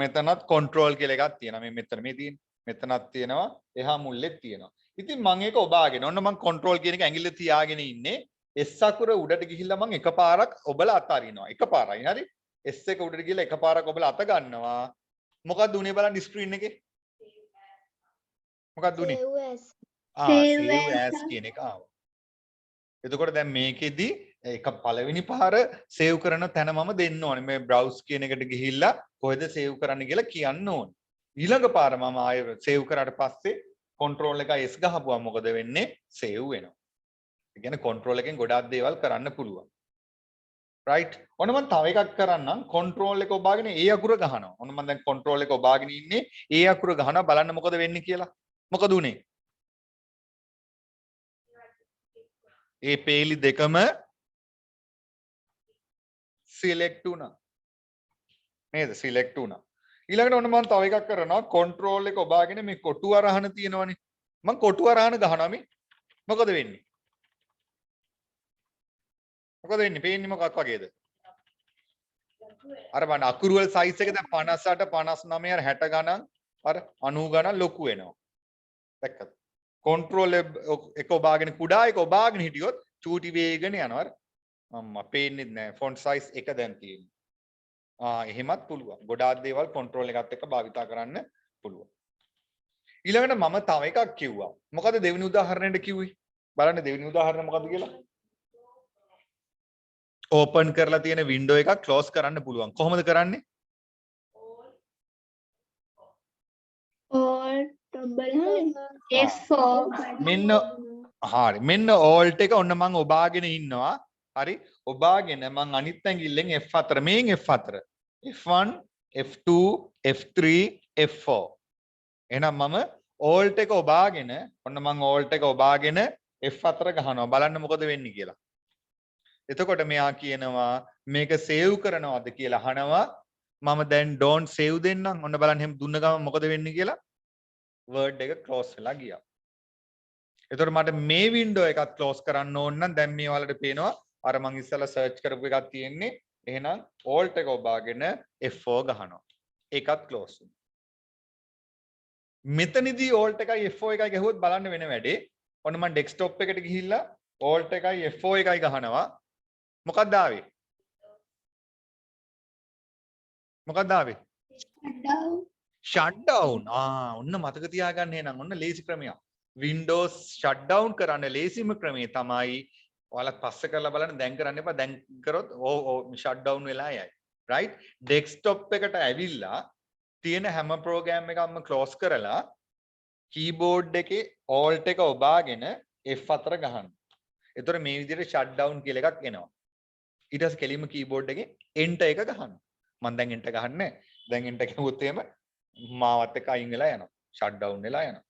මෙතනත් control කියලා එකක් තියෙනවා. මේ මෙතන මේ තියෙන්නේ. මෙතනත් තියෙනවා. එහා මුල්ලෙත් තියෙනවා. ඉතින් මම ඒක ඔබාගෙන ඔන්න මම control කියන එක ඇඟිල්ල තියාගෙන ඉන්නේ. S අකුර උඩට ගිහිල්ලා මම එකපාරක් ඔබලා අතාරිනවා. එකපාරයි හරි. S එක උඩට ගිහිල්ලා එකපාරක් ඔබලා අත ගන්නවා. මොකක්ද උනේ බලන්න ස්ක්‍රීන් එකේ? මොකක්ද උනේ? save as කියන එක ආවා. එතකොට දැන් මේකෙදි එක පළවෙනි පාර save කරන තැන මම දෙන්න ඕනේ. මේ browse කියන එකට ගිහිල්ලා කොහෙද save කරන්න කියලා කියන්න ඕනේ. ඊළඟ පාර මම ආයෙ save කරාට පස්සේ control එක S ගහපුවා මොකද වෙන්නේ? save වෙනවා. ඒ කියන්නේ control එකෙන් ගොඩාක් දේවල් කරන්න පුළුවන්. right ඔන්න මම තව එකක් කරන්නම් control එක ඔබාගෙන ඒ අකුර ගහනවා ඔන්න මම දැන් control එක ඔබාගෙන ඉන්නේ ඒ අකුර ගහනවා බලන්න මොකද වෙන්නේ කියලා මොකද උනේ ඒ පේලි දෙකම select වුණා නේද select වුණා ඊළඟට ඔන්න මම තව එකක් කරනවා control එක ඔබාගෙන මේ කොටු අරහන තියෙනවනේ මම කොටු අරහන ගහනවා මේ මොකද වෙන්නේ මොකද වෙන්නේ පේන්නේ මොකක් වගේද අර බලන්න අකුරු වල size එක දැන් 58 59 60 ගණන් අර 90 ගණන් ලොකු වෙනවා දැක්කද control එක ඔබාගෙන කුඩා එක ඔබාගෙන හිටියොත් චූටි වේගන යනවා අර අම්මා පේන්නේ නැහැ font size එක දැන් තියෙන්නේ එහෙමත් පුළුවන් ගොඩාක් දේවල් control එකත් එක්ක භාවිතා කරන්න පුළුවන් ඊළඟට මම තව එකක් කිව්වා මොකද දෙවෙනි උදාහරණයට කිව්වේ බලන්න දෙවෙනි උදාහරණ මොකද්ද කියලා ඕපන් කරලා තියෙන වින්ඩෝ එකක් ක්ලෝස් කරන්න පුළුවන් කොහොමද කරන්නේ all F4 මෙන්න හරි මෙන්න alt එක ඔන්න මම ඔබාගෙන ඉන්නවා හරි ඔබාගෙන මම අනිත් ඇඟිල්ලෙන් F4 මේන් F4 F1 F2 F3 F4 එහෙනම් මම alt එක ඔබාගෙන ඔන්න මම alt එක ඔබාගෙන F4 ගහනවා බලන්න මොකද වෙන්නේ කියලා එතකොට මෙයා කියනවා මේක සේව් කරනවද කියලා අහනවා මම දැන් don't save දෙන්නම් ඔන්න බලන්න එහෙම දුන්න ගමන් මොකද වෙන්නේ කියලා word එක close වෙලා ගියා එතකොට මට මේ window එකත් close කරන්න ඕන නම් දැන් මේ වලට පේනවා අර මං ඉස්සෙල්ලා search කරපු එකක් තියෙන්නේ එහෙනම් alt එක ඔබාගෙන F4 ගහනවා ඒකත් close වුණා මෙතනදී alt එකයි F4 එකයි ගහුවොත් බලන්න වෙන වැඩේ ඔන්න මම desktop එකට ගිහිල්ලා alt එකයි F4 එකයි ගහනවා මොකක්ද ආවේ මොකක්ද ආවේ shutdown ඔන්න මතක තියාගන්න එහෙනම් ඔන්න ලේසි ක්‍රමයක් Windows shutdown කරන්න ලේසිම ක්‍රමය තමයි ඔයාලා පස්සේ කරලා බලන්න දැන් කරන්න එපා දැන් කරොත් shutdown වෙලා යයි right desktop එකට ඇවිල්ලා තියෙන හැම program එකක්ම close කරලා keyboard එකේ alt එක ඔබාගෙන F4 ගහන්න. එතකොට මේ විදිහට shutdown කියලා එකක් එනවා. ඊට පස්සේ කෙලින්ම keyboard එකේ enter එක ගහන්න. මම දැන් enter ගහන්නේ දැන් enter ගහුවොත් එහෙම මාවත් එක අයින් වෙලා යනවා. shutdown වෙලා යනවා.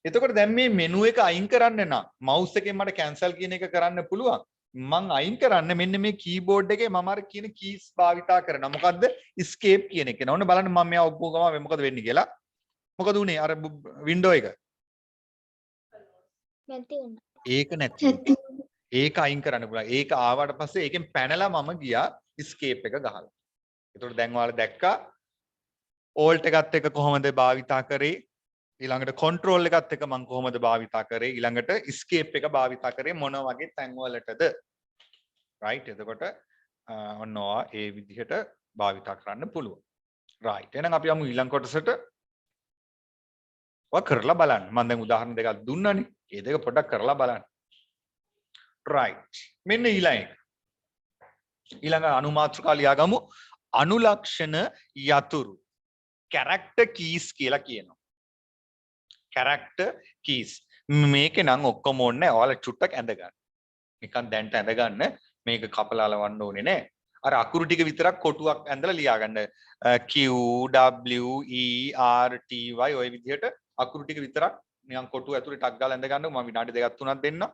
එතකොට දැන් මේ menu එක අයින් කරන්න නම් mouse එකෙන් මට cancel කියන එක කරන්න පුළුවන්. මං අයින් කරන්න මෙන්න මේ keyboard එකේ මම අර කියන keys භාවිතා කරනවා. මොකද්ද? escape කියන එක. නෝන බලන්න මම මෙයා ඔප්පු ගම මොකද වෙන්නේ කියලා. මොකද උනේ අර window එක? නැති වුණා. ඒක නැති. ඒක අයින් කරන්න පුළුවන්. ඒක ආවට පස්සේ ඒකෙන් පැනලා මම ගියා escape එක ගහලා. ඒතකොට දැන් ඔයාලා දැක්කා alt එකත් එක්ක කොහොමද භාවිතා කරේ? ඊළඟට control එකත් එක්ක මම කොහොමද භාවිතා කරේ? ඊළඟට escape එක භාවිතා කරේ මොන වගේ තැන් වලටද? right එතකොට ඔන්නවා ඒ විදිහට භාවිතා කරන්න පුළුවන්. right එහෙනම් අපි යමු ඊළඟ කොටසට. ඔය කරලා බලන්න. මම දැන් උදාහරණ දෙකක් දුන්නානේ. ඒ දෙක පොඩ්ඩක් කරලා බලන්න. right මෙන්න ඊළඟ අනුමාත්‍රිකා ලියාගමු. අනුලක්ෂණ යතුරු character keys කියලා කියනවා. character keys මේකේ නම් ඔක්කොම ඕනේ ඔයාලා චුට්ටක් ඇඳ ගන්න. නිකන් දැන්ට ඇඳ ගන්න මේක කපලා ලවන්න ඕනේ නෑ. අර අකුරු ටික විතරක් කොටුවක් ඇඳලා ලියා ගන්න. Q W E R T Y ඔය විදිහට අකුරු ටික විතරක් නිකන් කොටුව ඇතුලේ ටක් ගාලා ඇඳ ගන්නකො මම විනාඩි දෙකක් තුනක් දෙන්නම්.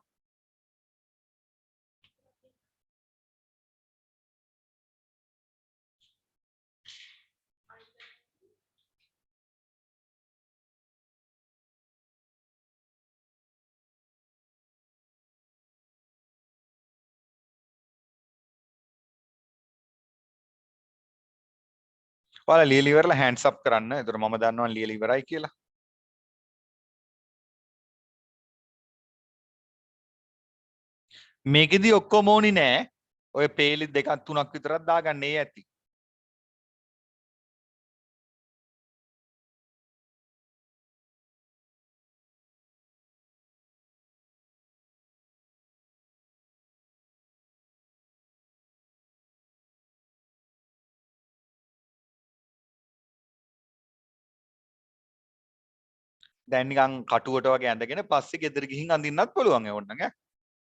ඔයාලා ලියලා ඉවරලා hands up කරන්න. ඒතර මම දන්නවා ලියලා ඉවරයි කියලා. මේකෙදි ඔක්කොම ඕනි නෑ. ඔය පේලි දෙකක් තුනක් විතරක් දාගන්න ඒ ඇති. දැන් නිකන් කටුවට වගේ ඇඳගෙන පස්සේ ගෙදර ගිහින් අඳින්නත් පුළුවන් ඕනනම් ඈ.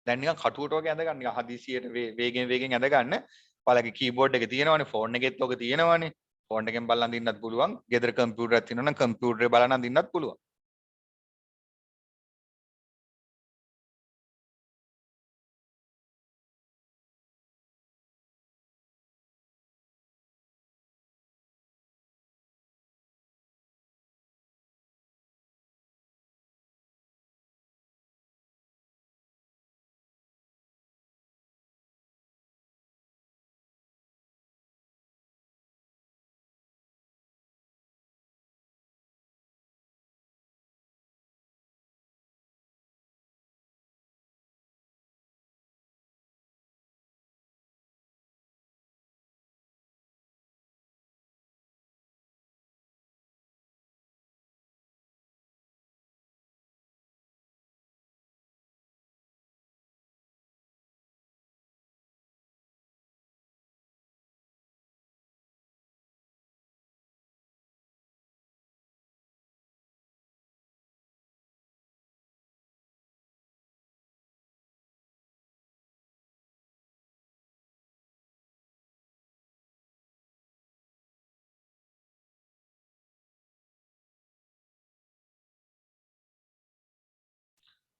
දැන් නිකන් කටුවට වගේ ඇඳ ගන්න නිකන් හදිසියට වේගෙන් ඇඳ ගන්න. ඔයාලගේ කීබෝඩ් එකේ තියෙනවනේ ෆෝන් එකෙත් ඔක තියෙනවනේ. ෆෝන් එකෙන් බලන් අඳින්නත් පුළුවන්. ගෙදර කම්පියුටරයක් තියෙනවා නම් කම්පියුටරේ බලන් අඳින්නත් පුළුවන්.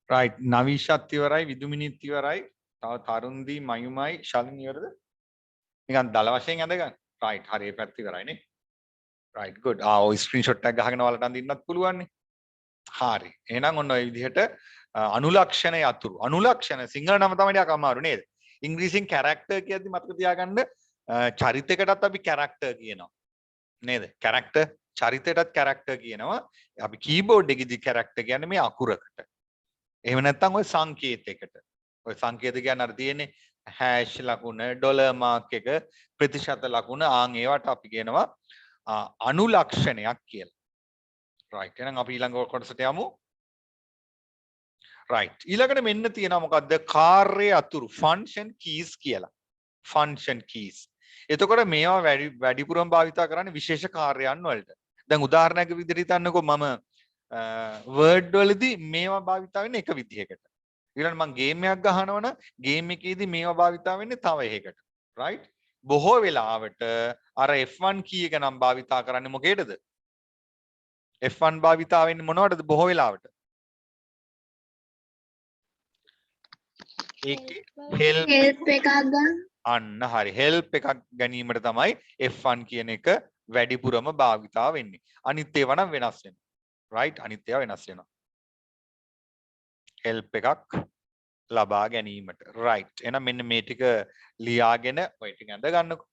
right නවිෂත් ඉවරයි විදුමිනිත් ඉවරයි. තව තරුන්දි මයුමයි ශලින් ඉවරද? නිකන් දල වශයෙන් ඇඳ ගන්න. right හරි ඒ පැත්ත ඉවරයි නේ. right good. ඔය ස්ක්‍රීන්ෂොට් එකක් ගහගෙන ඔයාලට අඳින්නත් පුළුවන් නේ. හරි. එහෙනම් ඔන්න ඔය විදිහට අනුලක්ෂණ යතුරු. අනුලක්ෂණ සිංහල නම තමයි ටිකක් අමාරු නේද? ඉංග්‍රීසියෙන් කැරක්ටර් කියද්දි මතක තියාගන්න චරිතයකටත් අපි කැරක්ටර් කියනවා. නේද? කැරක්ටර් චරිතයටත් කැරක්ටර් කියනවා. අපි කීබෝඩ් එකේදී කැරක්ටර් කියන්නේ මේ අකුරකට. එහෙම නැත්නම් ඔය සංකේතයකට. ඔය සංකේත කියන්නේ අර තියෙන්නේ හැෂ් ලකුණ, ඩොලර් මාක් එක, ප්‍රතිශත ලකුණ ආන් ඒවට අපි කියනවා අනුලක්ෂණයක් කියලා. right එහෙනම් අපි ඊළඟ කොටසට යමු. right ඊළඟට මෙන්න තියෙනවා මොකද්ද? කාර්ය අතුරු function keys කියලා. function keys. එතකොට මේවා වැඩිපුරම භාවිතා කරන්නේ විශේෂ කාර්යයන් වලට. දැන් උදාහරණයක් විදිහට හිතන්නකෝ මම වර්ඩ් වලදී මේවා භාවිතා වෙන්නේ එක විදිහකට. ඊළඟට මම ගේම් එකක් ගහනවනම් ගේම් එකේදී මේවා භාවිතා වෙන්නේ තව එකකට. right? බොහෝ වෙලාවට අර F1 කී එක නම් භාවිතා කරන්නේ මොකේදද? F1 භාවිතා වෙන්නේ මොනවටද බොහෝ වෙලාවට? ඒකේ help එකක් ගන්න. අන්න හරි help එකක් ගැනීමට තමයි F1 කියන එක වැඩිපුරම භාවිතා වෙන්නේ. අනිත් ඒවා නම් වෙනස් වෙනවා. right අනිත් ඒවා වෙනස් වෙනවා. help එකක් ලබා ගැනීමට. right එහෙනම් මෙන්න මේ ටික ලියාගෙන ඔය ටික අඳ ගන්නකො.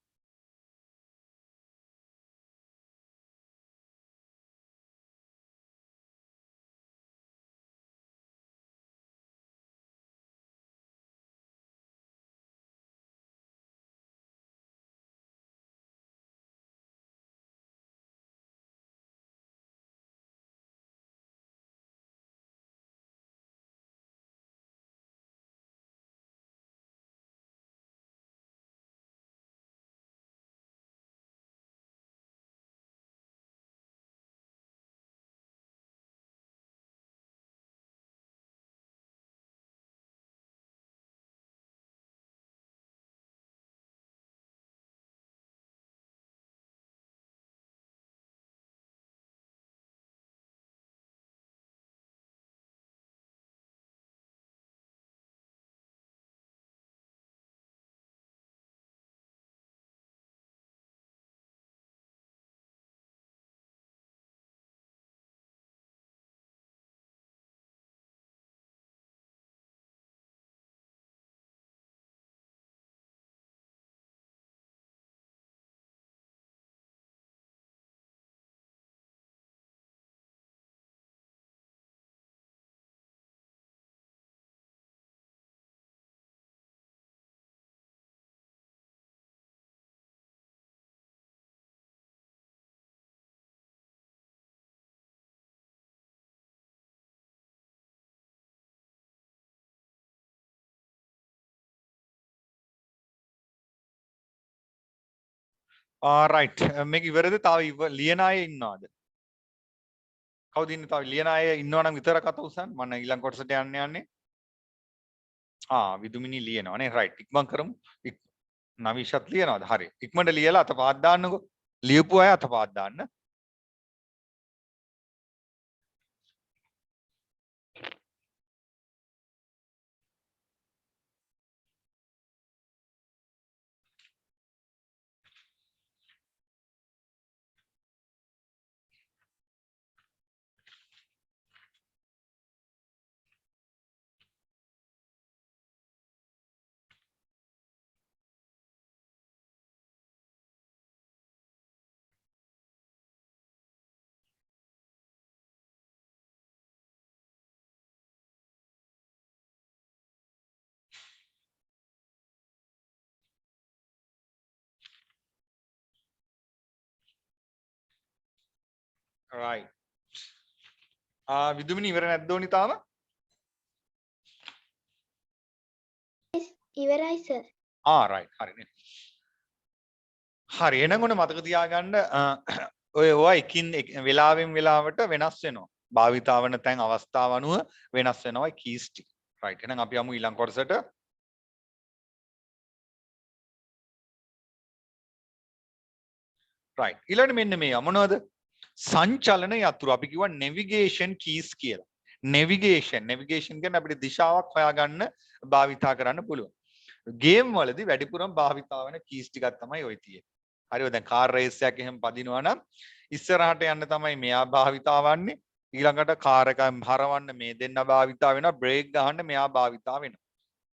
right මේක ඉවරද? තව ලියන අය ඉන්නවද? කවුද ඉන්නේ? තව ලියන අය ඉන්නවනම් විතරක් අත උස්සන්න. මම ඊළඟ කොටසට යන්නේ. විදුමිනි ලියනවානේ රයිට් ඉක්මන් කරමු නවිෂත් ලියනවාද හරි ඉක්මනට ලියලා අතපාත් දාන්නකෝ ලියපු අය අතපාත් දාන්න right විදුමිනි ඉවර නැද්ද ඕනි තාම ඉවරයි සර්. right හරිනේ හරි එහෙනම් ඔන්න මතක තියාගන්න ඔය ඔය එකින් වෙලාවෙන් වෙලාවට වෙනස් වෙනවා භාවිතා වන තැන් අවස්ථාව අනුව වෙනස් වෙනවා කීස් ටික right එහෙනම් අපි යමු ඊළඟ කොටසට right ඊළඟ මෙන්න මේ මොනවද සංචලන යතුරු අපි කිව්වා navigation keys කියලා navigation කියන්නේ අපිට දිශාවක් හොයාගන්න භාවිතා කරන්න පුළුවන් ගේම් වලදී වැඩිපුරම භාවිතා වෙන කීස් ටිකක් තමයි ඔය තියෙන්නේ හරිද දැන් කාර් රේස් එකක් එහෙම පදිනවා නම් ඉස්සරහට යන්න තමයි මෙයා භාවිතා වන්නේ ඊළඟට කාර් එක හරවන්න මේ දෙන්න භාවිතා වෙනවා බ්‍රේක් ගහන්න මෙයා භාවිතා වෙනවා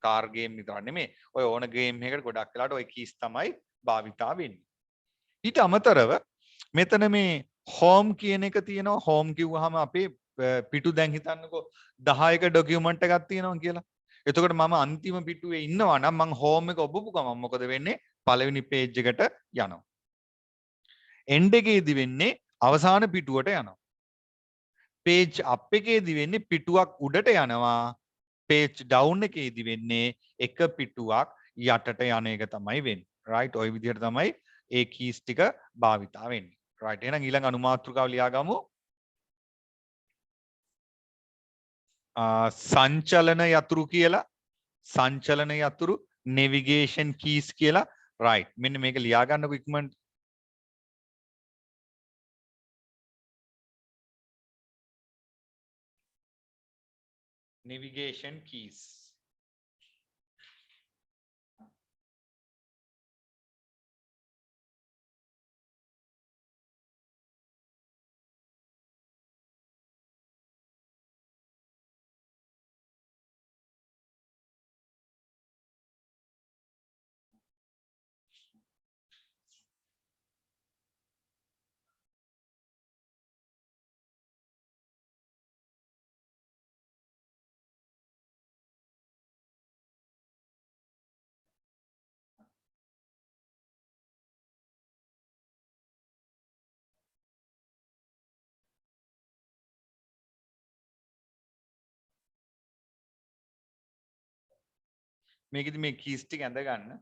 කාර් ගේම් විතර නෙමෙයි ඔය ඕන ගේම් එකකට ගොඩක් වෙලාට ඔය කීස් තමයි භාවිතා වෙන්නේ ඊට අමතරව මෙතන මේ හෝම් කියන එක තියෙනවා හෝම් කිව්වහම අපේ පිටු දැන් හිතන්නකෝ 10ක ඩොකියුමන්ට් එකක් තියෙනවා කියලා. එතකොට මම අන්තිම පිටුවේ ඉන්නවා නම් මම හෝම් එක ඔබපු ගමන් මොකද වෙන්නේ? පළවෙනි පේජ් එකට යනවා. එන්ඩ් එකේදී වෙන්නේ අවසාන පිටුවට යනවා. පේජ් අප් එකේදී වෙන්නේ පිටුවක් උඩට යනවා. පේජ් ඩවුන් එකේදී වෙන්නේ එක පිටුවක් යටට යන එක තමයි වෙන්නේ. රයිට් ඔය විදිහට තමයි ඒ කීස් ටික භාවිතා වෙන්නේ. රයිට් එහෙනම් ඊළඟ අනුමාත්‍රිකාව ලියාගමු. සංචලන යතුරු කියලා සංචලන යතුරු navigation keys කියලා right මෙන්න මේක ලියා ගන්නකො ඉක්මනට navigation keys මේකෙදි මේ keys ටික ඇඳ ගන්න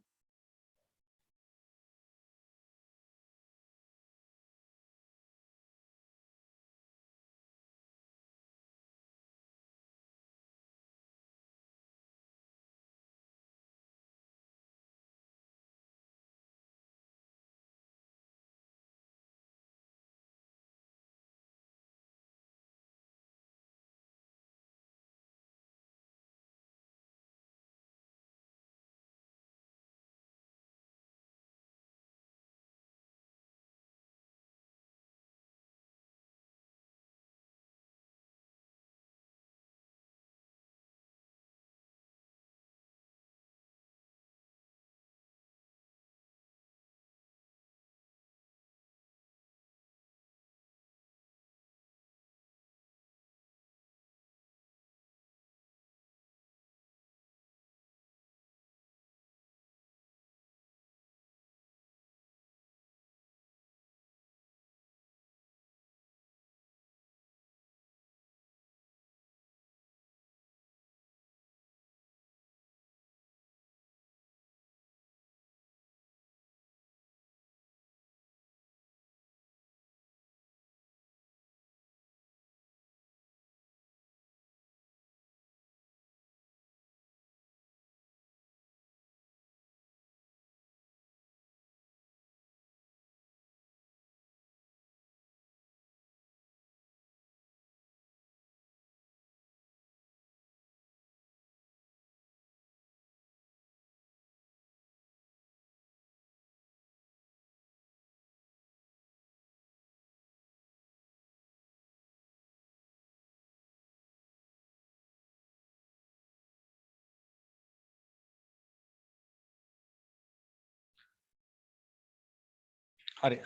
හරි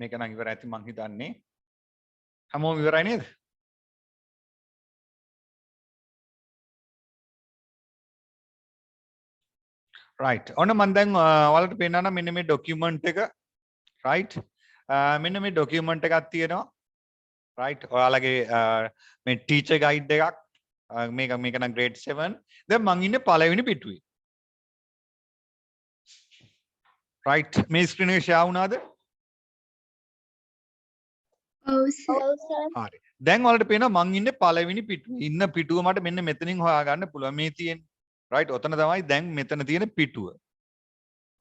මේක නම් ඉවරයි ඇති මං හිතන්නේ හැමෝම ඉවරයි නේද right ඔන්න මම දැන් ඔයාලට පෙන්නන්න මෙන්න මේ ડોකියුමන්ට් එක right මෙන්න මේ ડોකියුමන්ට් එකක් තියෙනවා right ඔයාලගේ මේ ටීචර් ගයිඩ් එකක් මේක නම් grade 7 දැන් මං ඉන්නේ පළවෙනි පිටුවේ right මේ ස්ක්‍රීන් එක ෂෙයා වුණාද ඔව් සර් හරි දැන් ඔයාලට පේනවා මං ඉන්නේ පළවෙනි පිටුවේ ඉන්න පිටුව මට මෙන්න මෙතනින් හොයාගන්න පුළුවන් මේ තියෙන්නේ right ඔතන තමයි දැන් මෙතන තියෙන පිටුව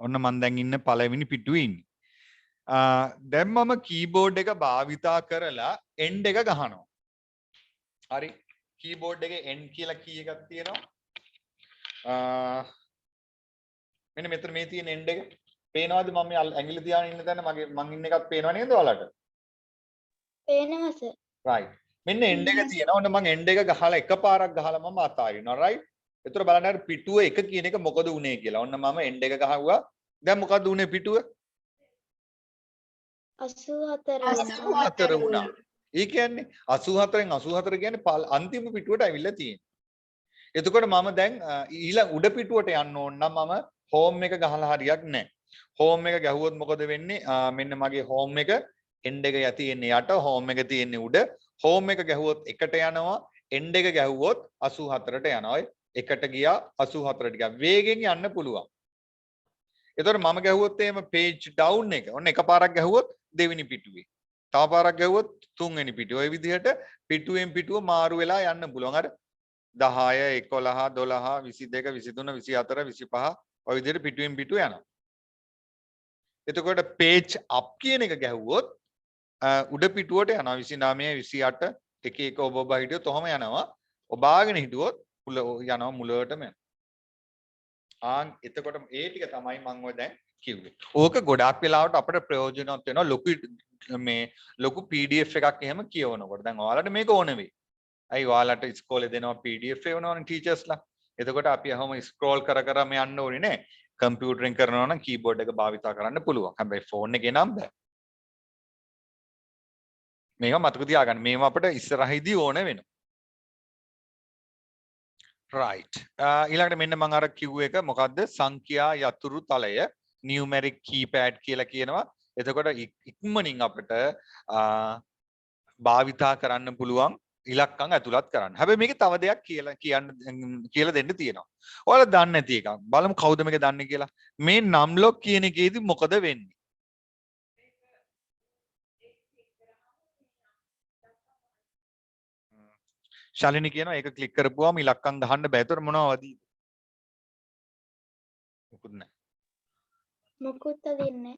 ඔන්න මං දැන් ඉන්න පළවෙනි පිටුවේ ඉන්නේ දැන් මම කීබෝඩ් එක භාවිතා කරලා end එක ගහනවා හරි කීබෝඩ් එකේ end කියලා කී එකක් තියෙනවා මෙන්න මෙතන මේ තියෙන end එක පේනවද මම මේ ඇඟිලි තියාගෙන ඉන්න තැන මං ඉන්න එකක් පේනව නේද ඔයාලට පේනවා සර් right මෙන්න end එක තියෙනවා ඔන්න මං end එක ගහලා එකපාරක් ගහලා මම අතාරිනවා right ඒතර බලන්න අර පිටුව එක කියන එක මොකද උනේ කියලා ඔන්න මම end එක ගහුවා දැන් මොකද උනේ පිටුව 84 වුණා ඒ කියන්නේ 84න් 84 කියන්නේ අන්තිම පිටුවට ඇවිල්ලා තියෙන්නේ එතකොට මම දැන් ඊළඟ උඩ පිටුවට යන්න ඕන නම් මම home එක ගහලා හරියක් නැහැ home එක ගැහුවොත් මොකද වෙන්නේ මෙන්න මගේ home එක end එක තියෙන්නේ යට home එක තියෙන්නේ උඩ home එක ගැහුවොත් එකට යනවා end එක ගැහුවොත් 84ට යනවා එකට ගියා 84ට ගියා වේගෙන් යන්න පුළුවන් එතකොට මම ගැහුවොත් එහෙම page down එක ඔන්න එකපාරක් ගැහුවොත් දෙවෙනි පිටුවේ තව පාරක් ගැහුවොත් තුන්වෙනි පිටුව ඔය විදිහට පිටුවෙන් පිටුව මාරු වෙලා යන්න පුළුවන් අර 10 11 12 22 23 24 25 ඔය විදිහට පිටුවෙන් පිටුව යනවා එතකොට page up කියන එක ගැහුවොත් උඩ පිටුවට යනවා 29 28 එක එක ඔබ හිටියොත් ඔහම යනවා ඔබාගෙන හිටියොත් යනවා මුලවටම යනවා එතකොට ඒ ටික තමයි මම ඔය දැන් කිව්වේ. ඕක ගොඩාක් වෙලාවට අපිට ප්‍රයෝජනවත් වෙනවා ලොකු PDF එකක් එහෙම කියවනකොට. දැන් ඔයාලට මේක ඕන වෙයි. අයි ඔයාලට ඉස්කෝලේ දෙනවා PDF එවනවනේ ටීචර්ස්ලා. එතකොට අපි අහම ස්ක්‍රෝල් කර යන්න ඕනේ නේ. කම්පියුටරින් කරනවා නම් කීබෝඩ් එක භාවිතා කරන්න පුළුවන්. හැබැයි ෆෝන් එකේ නම් බෑ. මේක මතක තියාගන්න. මේවා අපිට ඉස්සරහදී ඕන වෙනවා. right ඊළඟට මෙන්න මම අර කිව්ව එක මොකද්ද සංඛ්‍යා යතුරු තලය numeric keypad කියලා කියනවා එතකොට ඉක්මනින් අපිට භාවිතා කරන්න පුළුවන් ඉලක්කම් ඇතුළත් කරන්න. හැබැයි මේකේ තව දෙයක් කියලා දෙන්න තියෙනවා. ඔයාලා දන්නේ නැති එකක්. බලමු කවුද මේක දන්නේ කියලා. මේ numlock කියන එකේදී මොකද වෙන්නේ? ශාලිනී කියනවා ඒක ක්ලික් කරපුවාම ඉලක්කම් ගහන්න බෑ. ඒතර මොනවද? මොකුත් නැහැ. මොකුත් දෙන්නේ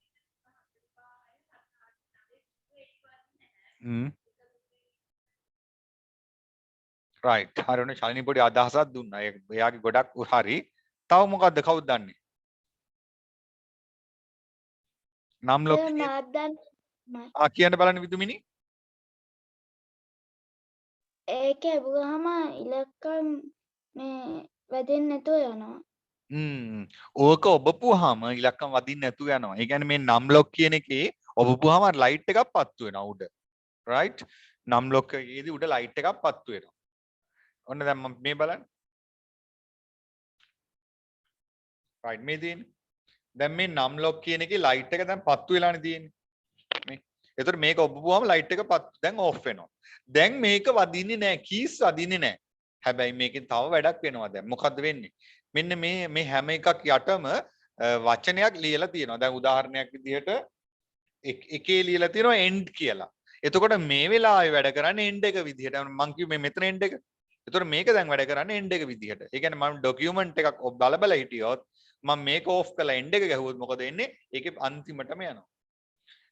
right හරිනේ ශාලිනී පොඩි අදහසක් දුන්නා. එයාගේ ගොඩක් හරි. තව මොකද්ද කවුද දන්නේ? numlock කියන්න බලන්න විදුමිනි. ඒක ලැබුවාම ඉලක්කම් මේ වැදෙන්නේ නැතුව යනවා. ඕක ඔබපුවාම ඉලක්කම් වදින්න නැතුව යනවා. ඒ කියන්නේ මේ numlock කියන එකේ ඔබපුවාම ලයිට් එකක් පත්තු වෙනවා උඩ. right? numlock එකේදී උඩ ලයිට් එකක් පත්තු වෙනවා. ඔන්න දැන් මම මේ බලන්න. right මේ තියෙන්නේ. දැන් මේ numlock කියන එකේ ලයිට් එක දැන් පත්තු වෙලානේ තියෙන්නේ. මේ. ඒතර මේක ඔබපුවාම ලයිට් එක දැන් off වෙනවා. දැන් මේක වදින්නේ නැහැ. කීස් වදින්නේ නැහැ. හැබැයි මේකෙන් තව වැඩක් වෙනවා දැන්. මොකද්ද වෙන්නේ? මෙන්න මේ හැම එකක් යටම වචනයක් ලියලා තියෙනවා. දැන් උදාහරණයක් විදිහට එකේ ලියලා තියෙනවා end කියලා. එතකොට මේ වෙලාවේ වැඩ කරන්නේ end එක විදිහට. මම කිව්වේ මෙතන end එක. එතකොට මේක දැන් වැඩ කරන්නේ end එක විදිහට. ඒ කියන්නේ මම document එකක් බල හිටියොත් මම මේක off කරලා end එක ගැහුවොත් මොකද වෙන්නේ? ඒකේ අන්තිමටම යනවා.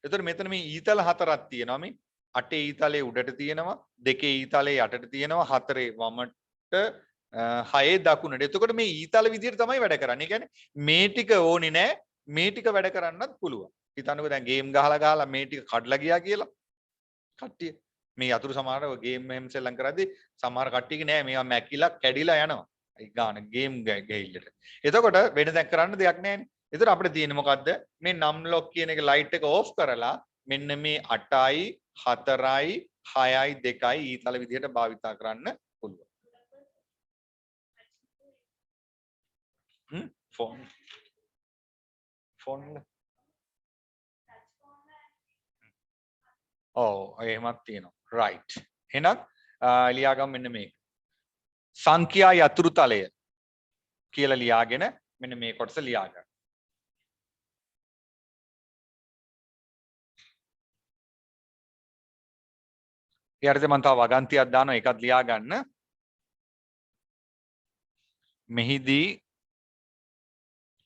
එතකොට මෙතන මේ ඊතල හතරක් තියෙනවා. මේ 8 ඊතලයේ උඩට තියෙනවා, 2 ඊතලයේ යටට තියෙනවා, 4 වමට 6 දකුණට. එතකොට මේ ඊතල විදිහට තමයි වැඩ කරන්නේ. ඒ කියන්නේ මේ ටික ඕනේ නෑ. මේ ටික වැඩ කරන්නත් පුළුවන්. හිතන්නකෝ දැන් ගේම් ගහලා මේ ටික කඩලා ගියා කියලා. කට්ටිය මේ යතුරු සමහරව ගේම් එහෙම සෙල්ලම් කරද්දී සමහර කට්ටියගේ නෑ මේවා මැකිලා කැඩිලා යනවා. ඒ ගාන ගේම් ගහILLට. එතකොට වෙන දැන් කරන්න දෙයක් නෑනේ. ඒතර අපිට තියෙන්නේ මොකද්ද? මේ නම් ලොක් කියන එක ලයිට් එක ඕෆ් කරලා මෙන්න මේ 8යි 4යි 6යි 2යි ඊතල විදිහට භාවිතා කරන්න පුළුවන්. ෆෝන් ඔව් එහෙමත් තියෙනවා. රයිට්. එහෙනම් ලියාගමු මෙන්න මේක. සංඛ්‍යා යතුරු තලය කියලා ලියාගෙන මෙන්න මේ කොටස ලියාගන්න. ඊට මම තව වගන්තියක් දානවා ඒකත් ලියාගන්න. මෙහිදී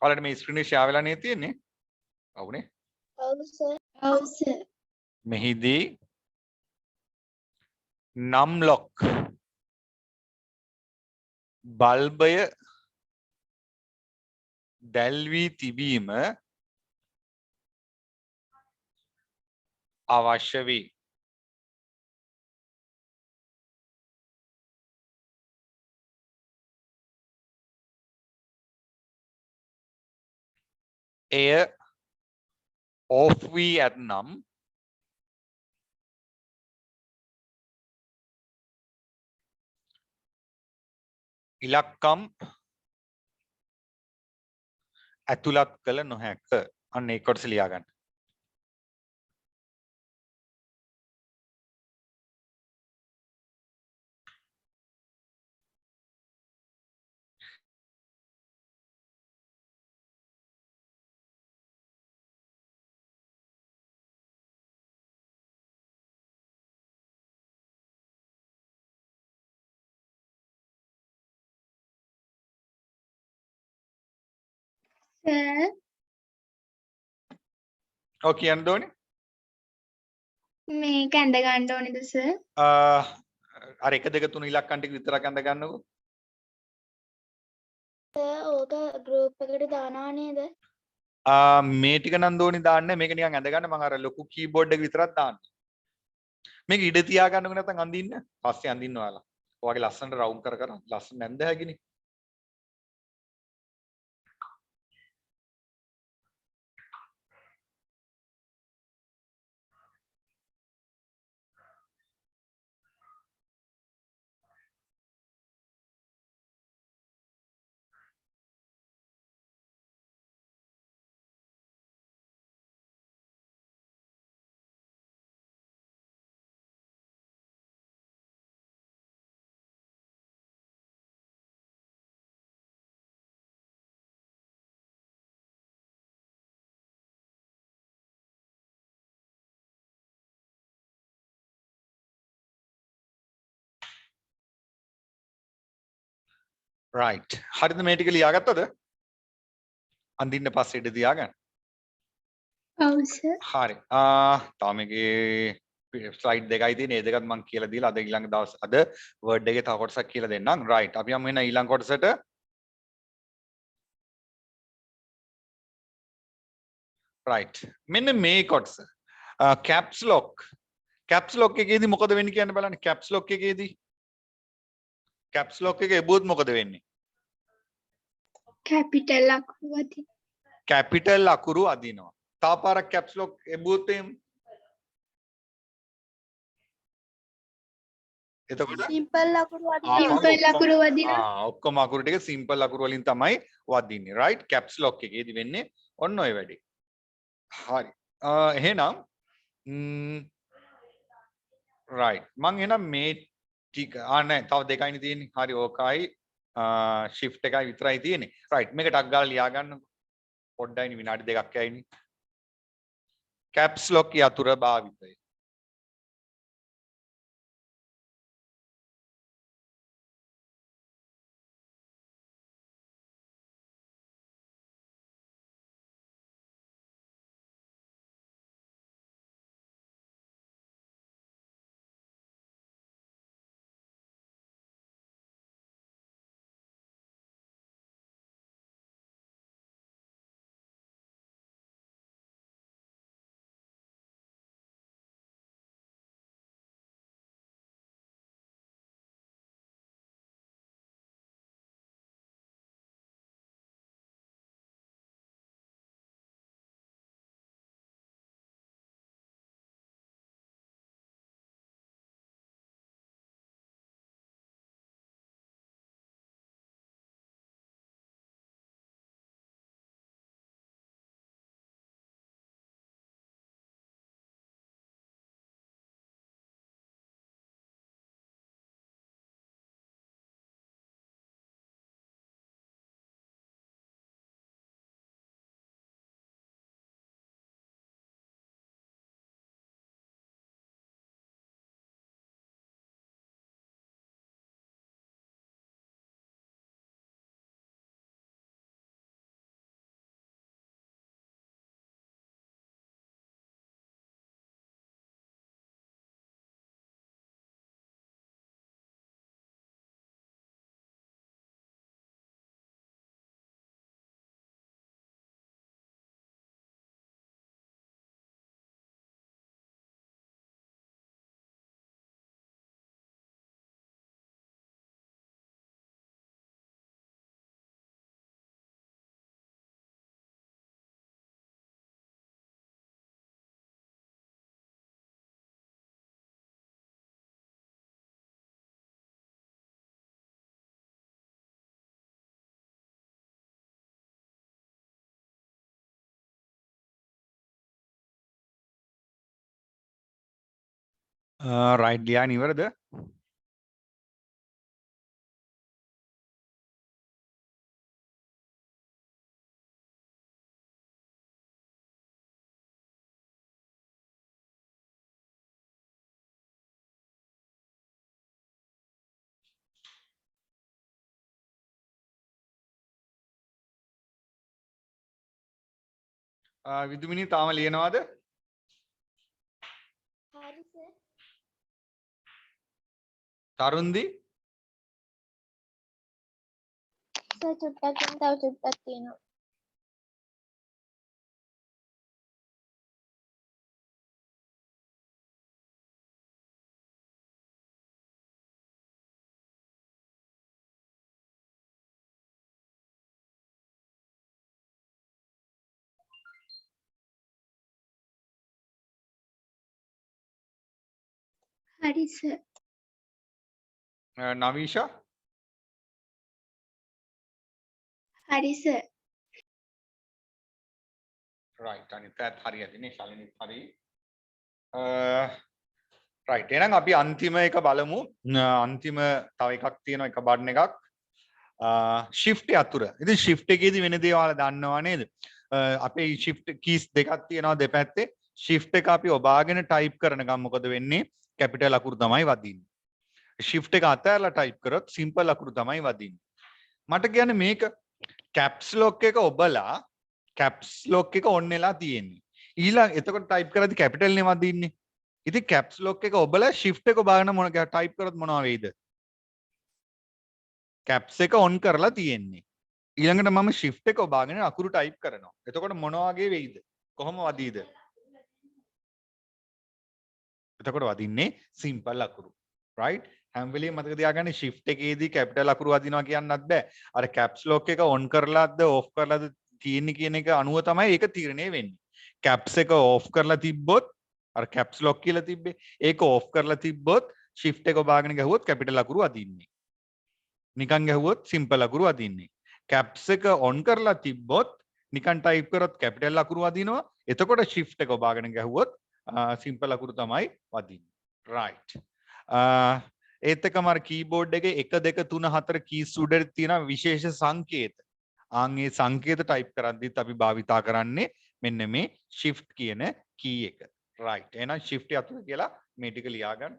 ඔයාලට මේ ස්ක්‍රීන් එක ෂෙයා වෙලා නේ තියෙන්නේ? ඔව්නේ. ඔව් සර්. ඔව් සර්. මෙහිදී නම් ලොක් බල්බය දැල්වී තිබීම අවශ්‍ය වේ. එය ඕෆ් වී ඇතනම් ඉලක්කම් ඇතුළත් කළ නොහැක. අන්න ඒ කොටස ලියා ගන්න. සර් ඔව් කියන්න ඕනේ. මේක ඇඳ ගන්න ඕනේද සර්? අර 1 2 3 ඉලක්කම් ටික විතරක් අඳ ගන්නකො. සර් ඕක ගෲප් එකට දානවා නේද? මේ ටික නම් දෝනි දාන්න මේක නිකන් ඇඳ ගන්න මම අර ලොකු කීබෝඩ් එක විතරක් දාන්න. මේක ඉඩ තියා ගන්නකො නැත්නම් අඳින්න. පස්සේ අඳින්න ඔයාලා. ඔයාගේ ලස්සනට රවුම් කර කර ලස්සන නැන්ද හැකිනේ. රයිට්. හරිද මේ ටික ලියාගත්තද? අඳින්න පස්සේ ඉඩ තියාගන්න. ඔව් සර්. හරි. තාම මේකේ ස්ලයිඩ් දෙකයි තියෙන්නේ. ඒ දෙකත් මම කියලා දීලා අද ඊළඟ දවස් අද වර්ඩ් එකේ තව කොටසක් කියලා දෙන්නම්. රයිට්. අපි යමු එන ඊළඟ කොටසට. රයිට්. මෙන්න මේ කොටස. Caps lock. කැප්ස් ලොක් එකේදී මොකද වෙන්නේ කියන්න බලන්න. කැප්ස් ලොක් එකේදී කැප්ස් ලොක් එක එබුවොත් මොකද වෙන්නේ? කැපිටල් අකුරු වදින. කැපිටල් අකුරු අදිනවා. තව පාරක් කැප්ස් ලොක් එබුවොත් එහෙම. එතකොට සිම්පල් අකුරු වදින. සිම්පල් අකුරු වදින. ඔක්කොම අකුරු ටික සිම්පල් අකුරු වලින් තමයි වදින්නේ. රයිට්. කැප්ස් ලොක් එකේදී වෙන්නේ ඔන්න ඔය වැඩේ. හරි. එහෙනම් රයිට්. මං එහෙනම් මේ ටික නෑ තව දෙකයිනේ තියෙන්නේ. හරි ඕකයි shift එකයි විතරයි තියෙන්නේ. රයිට්. මේක ටක් ගාලා ලියා ගන්නකො. පොඩ්ඩයිනේ විනාඩි දෙකක් ඇයිනේ. කැප්ස් ලොක් යතුර භාවිතය. රයිට් ලියා ඉවරද? විදුමිනී තාම ලියනවාද? හරි සර්. තරුන්දි සර් චුට්ටක් තව චුට්ටක් තියෙනවා. හරි සර්. නවීෂා හරි සර්. රයිට් අනිත් පැත් හරි ඇතිනේ ශාලිනිත් හරි. රයිට් එහෙනම් අපි අන්තිම එක බලමු. අන්තිම තව එකක් තියෙනවා එක බටන් එකක්. shift යතුර. ඉතින් shift එකේදී වෙන දේ ඔයාලා දන්නවා නේද? අපේ shift keys දෙකක් තියෙනවා දෙපැත්තේ. shift එක අපි ඔබාගෙන type කරන ගමන් මොකද වෙන්නේ? capital අකුරු තමයි වදින්නේ. shift එක අතහැරලා type කරොත් simple අකුරු තමයි වදින්නේ. මට කියන්නේ මේක caps lock එක ඔබලා caps lock එක on වෙලා තියෙන්නේ. ඊළඟ එතකොට type කරද්දි capital නේ වදින්නේ. ඉතින් caps lock එක ඔබලා shift එක ඔබාගෙන මොන type කරොත් මොනවා වෙයිද? caps එක on කරලා තියෙන්නේ. ඊළඟට මම shift එක ඔබාගෙන අකුරු type කරනවා. එතකොට මොන වගේ වෙයිද? කොහොම වදීද? එතකොට වදින්නේ simple අකුරු. right? හැම වෙලේම මතක තියාගන්න shift එකේදී capital අකුරු වදිනවා කියන්නත් බෑ. අර caps lock එක on කරලාද off කරලාද තියෙන්නේ කියන එක අනුව තමයි ඒක තීරණය වෙන්නේ. caps එක off කරලා තිබ්බොත් අර caps lock කියලා තිබ්බේ. ඒක off කරලා තිබ්බොත් shift එක ඔබාගෙන ගැහුවොත් capital අකුරු වදින්නේ. නිකන් ගැහුවොත් simple අකුරු වදින්නේ. caps එක on කරලා තිබ්බොත් නිකන් type කරොත් capital අකුරු වදිනවා. එතකොට shift එක ඔබාගෙන ගැහුවොත් simple අකුරු තමයි වදින්නේ. right. ඒත් එක්කම අර keyboard එකේ 1 2 3 4 keys උඩට තියෙන විශේෂ සංකේත. ඒ සංකේත type කරද්දිත් අපි භාවිතා කරන්නේ මෙන්න මේ shift කියන key එක. right. එහෙනම් shift යතුරු කියලා මේ ටික ලියා ගන්න.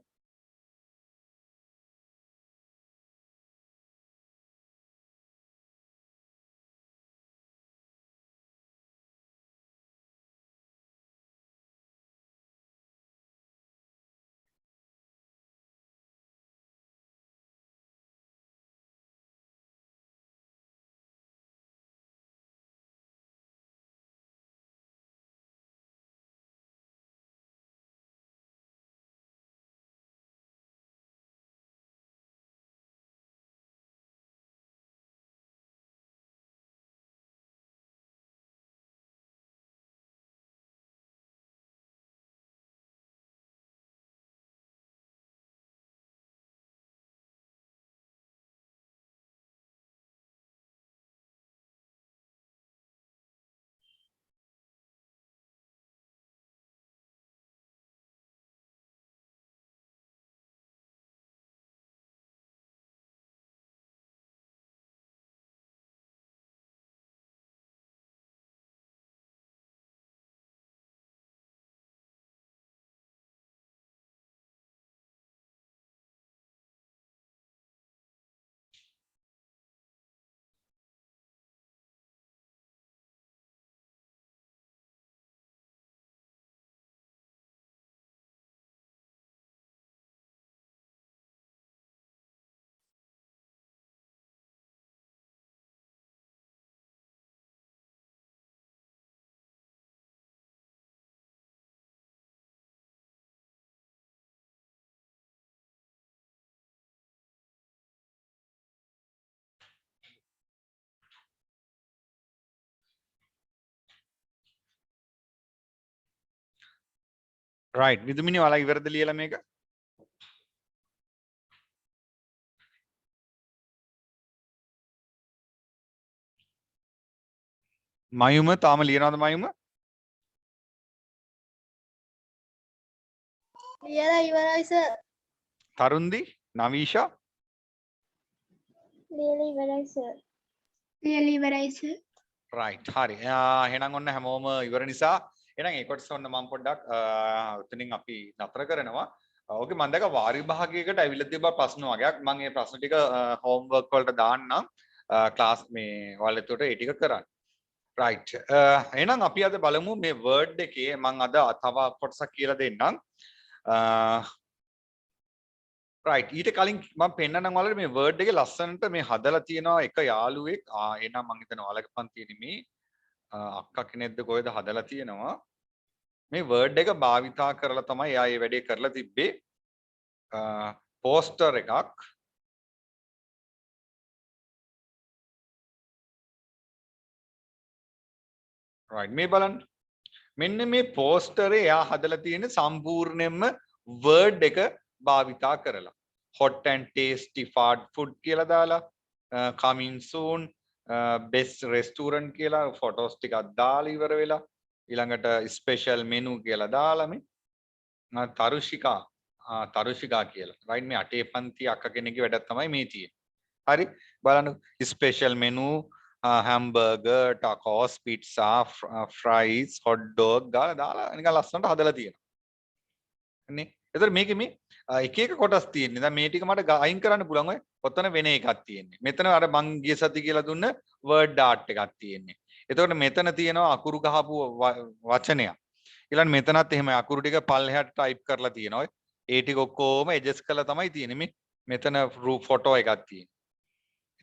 right. විදුමිනි ඔයාලා ඉවරද ලියලා මේක? මයුම තාම ලියනවද මයුම? ලියලා ඉවරයි සර්. තරුන්දි නවීෂා ලියලා ඉවරයි සර්. ලියලා ඉවරයි සර්. right හරි එහෙනම් ඔන්න හැමෝම ඉවර නිසා එහෙනම් ඒ කොටස ඔන්න මම පොඩ්ඩක් උතනින් අපි නතර කරනවා. ඕකේ මම දැක වාරි භාගයකට ඇවිල්ලා තිබ්බා ප්‍රශ්න වගේක් මම මේ ප්‍රශ්න ටික හෝම්වර්ක් වලට දාන්නම් ක්ලාස් මේ ඔයාලා එතකොට ඒ ටික කරන්න. right එහෙනම් අපි අද බලමු මේ word එකේ මම අද තව කොටසක් කියලා දෙන්නම්. right ඊට කලින් මම පෙන්නනම් ඔයාලට මේ word එකේ ලස්සනට මේ හදලා තියෙනවා එක යාළුවෙක් එහෙනම් මම හිතනවා ඔයාලගේ පන්තියේ මේ අක්කා කෙනෙක්ද කොහෙද හදලා තියෙනවා මේ word එක භාවිතා කරලා තමයි එයා මේ වැඩේ කරලා තිබ්බේ poster එකක් right මේ බලන්න මෙන්න මේ poster එක එයා හදලා තියෙන සම්පූර්ණයෙන්ම word එක භාවිතා කරලා hot and tasty fast food කියලා දාලා coming soon best restaurant කියලා photos ටිකක් දාලා ඉවර වෙලා ඊළඟට special menu කියලා දාලා මේ තරුෂිකා කියලා right මේ අටේ පන්ති අක්ක කෙනෙක්ගේ වැඩක් තමයි මේ තියෙන්නේ හරි බලන්න special menu hamburger tacos pizza fries hot dog දාලා නිකන් ලස්සනට හදලා තියෙනවා නේ එතකොට මේකේ මේ එක එක කොටස් තියෙන්නේ. දැන් මේ ටික මට අයින් කරන්න පුළුවන් ඔය. ඔතන වෙන එකක් තියෙන්නේ. මෙතන අර මං ගිය සති කියලා දුන්න word art එකක් තියෙන්නේ. එතකොට මෙතන තියෙනවා අකුරු ගහපු වචනයක්. ඊළඟ මෙතනත් එහෙම අකුරු ටික පල්ලෙහාට type කරලා තියෙනවා. ඒ ටික ඔක්කොම adjust කරලා තමයි තියෙන්නේ. මේ මෙතන ෆොටෝ එකක් තියෙන්නේ.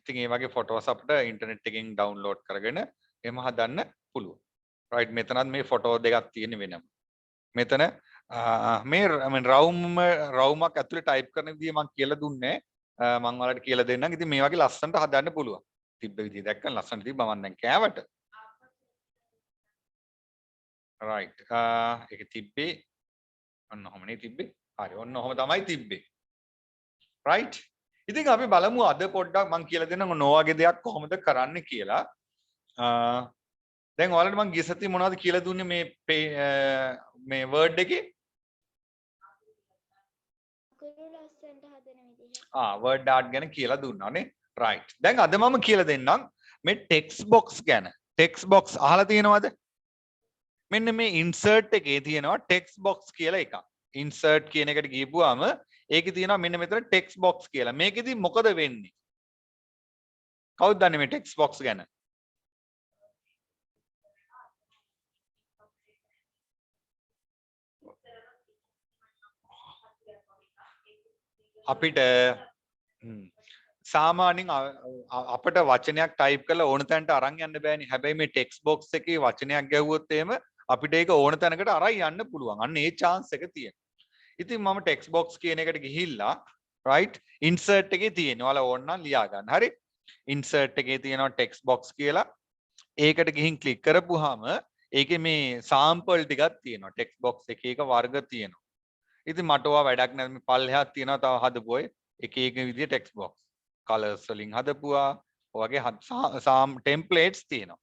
ඉතින් මේ වගේ ෆොටෝස් අපිට ඉන්ටර්නෙට් එකෙන් download කරගෙන එහෙම හදන්න පුළුවන්. right මෙතනත් මේ ෆොටෝ දෙකක් තියෙන වෙනම. මෙතන මේ රවුමක් ඇතුලේ ටයිප් කරන විදිය මම කියලා දුන්නේ මම ඔයාලට කියලා දෙන්නම්. ඉතින් මේ වගේ ලස්සනට හදන්න පුළුවන්. තිබ්බ විදිය දැක්කම ලස්සනට තිබ්බා මම දැන් කෑවට. right ඒක තිබ්බේ ඔන්න ඔහමනේ තිබ්බේ. හරි ඔන්න ඔහම තමයි තිබ්බේ. right ඉතින් අපි බලමු අද පොඩ්ඩක් මම කියලා දෙන්නම් ඔන්න ඔය වගේ දෙයක් කොහොමද කරන්න කියලා. දැන් ඔයාලට මම ගිය සතියේ මොනවද කියලා දුන්නේ මේ word එකේ word art ගැන කියලා දුන්නානේ right දැන් අද මම කියලා දෙන්නම් මේ text box ගැන text box අහලා තියෙනවද මෙන්න මේ insert එකේ තියෙනවා text box කියලා එකක් insert කියන එකට ගිහුවාම ඒකේ තියෙනවා මෙන්න මෙතන text box කියලා මේකෙදි මොකද වෙන්නේ කවුද දන්නේ මේ text box ගැන අපිට සාමාන්‍යයෙන් අපිට වචනයක් ටයිප් කරලා ඕන තැනට අරන් යන්න බෑනේ. හැබැයි මේ ටෙක්ස්ට් බොක්ස් එකේ වචනයක් ගැහුවොත් එහෙම අපිට ඒක ඕන තැනකට අරන් යන්න පුළුවන්. අන්න ඒ chance එක තියෙනවා. ඉතින් මම ටෙක්ස්ට් බොක්ස් කියන එකට ගිහිල්ලා right insert එකේ තියෙනවා. ඔයාලා ඕන නම් ලියා ගන්න. හරි? insert එකේ තියෙනවා ටෙක්ස්ට් බොක්ස් කියලා. ඒකට ගිහින් ක්ලික් කරපුවාම ඒකේ මේ sample ටිකක් තියෙනවා. ටෙක්ස්ට් බොක්ස් එකේ එක වර්ග තියෙනවා. ඉතින් මට ඔයා වැඩක් නැද්ද මේ පල්ලෙහාත් තියෙනවා තව හදපුවයි එක එක විදිහේ ටෙක්ස්ට් බොක්ස් කලර්ස් වලින් හදපුවා ඔයගේ ටෙම්ප්ලේට්ස් තියෙනවා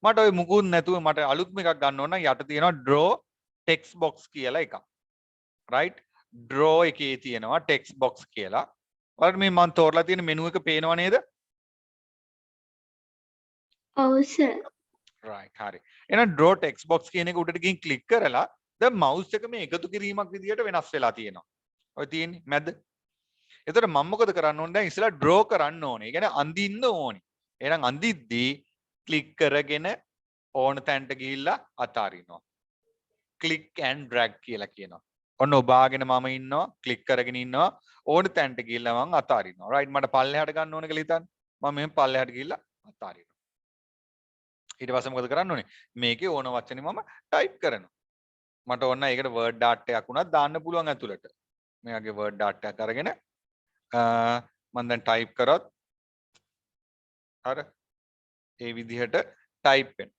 මට ඔය මුකුත් නැතුව මට අලුත්ම එකක් ගන්න ඕන නම් යට තියෙනවා draw text box කියලා එකක් right draw එකේ තියෙනවා text box කියලා ඔයාලට මේ මම තෝරලා තියෙන මෙනු එක පේනව නේද ඔව් සර් right හරි එහෙනම් draw text box කියන එක උඩට ගිහින් ක්ලික් කරලා දැන් mouse එක මේ එකතු කිරීමක් විදියට වෙනස් වෙලා තියෙනවා. ඔය තියෙන්නේ මැද. එතකොට මම මොකද කරන්න ඕනේ දැන් ඉස්සෙල්ලා draw කරන්න ඕනේ. ඒ කියන්නේ අඳින්න ඕනේ. එහෙනම් අඳිද්දී ක්ලික් කරගෙන ඕන තැනට ගිහිල්ලා අතාරිනවා. click and drag කියලා කියනවා. ඔන්න ඔබාගෙන මම ඉන්නවා ක්ලික් කරගෙන ඉන්නවා ඕන තැනට ගිහිල්ලා මම අතාරිනවා. right මට පල්ලෙහාට ගන්න ඕනේ කියලා හිතන්න. මම මෙහෙම පල්ලෙහාට ගිහිල්ලා අතාරිනවා. ඊට පස්සේ මොකද කරන්න ඕනේ? මේකේ ඕන වචනේ මම ටයිප් කරනවා. මට ඕන ඒකට word art එකක් උනත් දාන්න පුළුවන් ඇතුළට. මේ වගේ word art එකක් අරගෙන මම දැන් type කරොත් අර ඒ විදිහට type වෙන.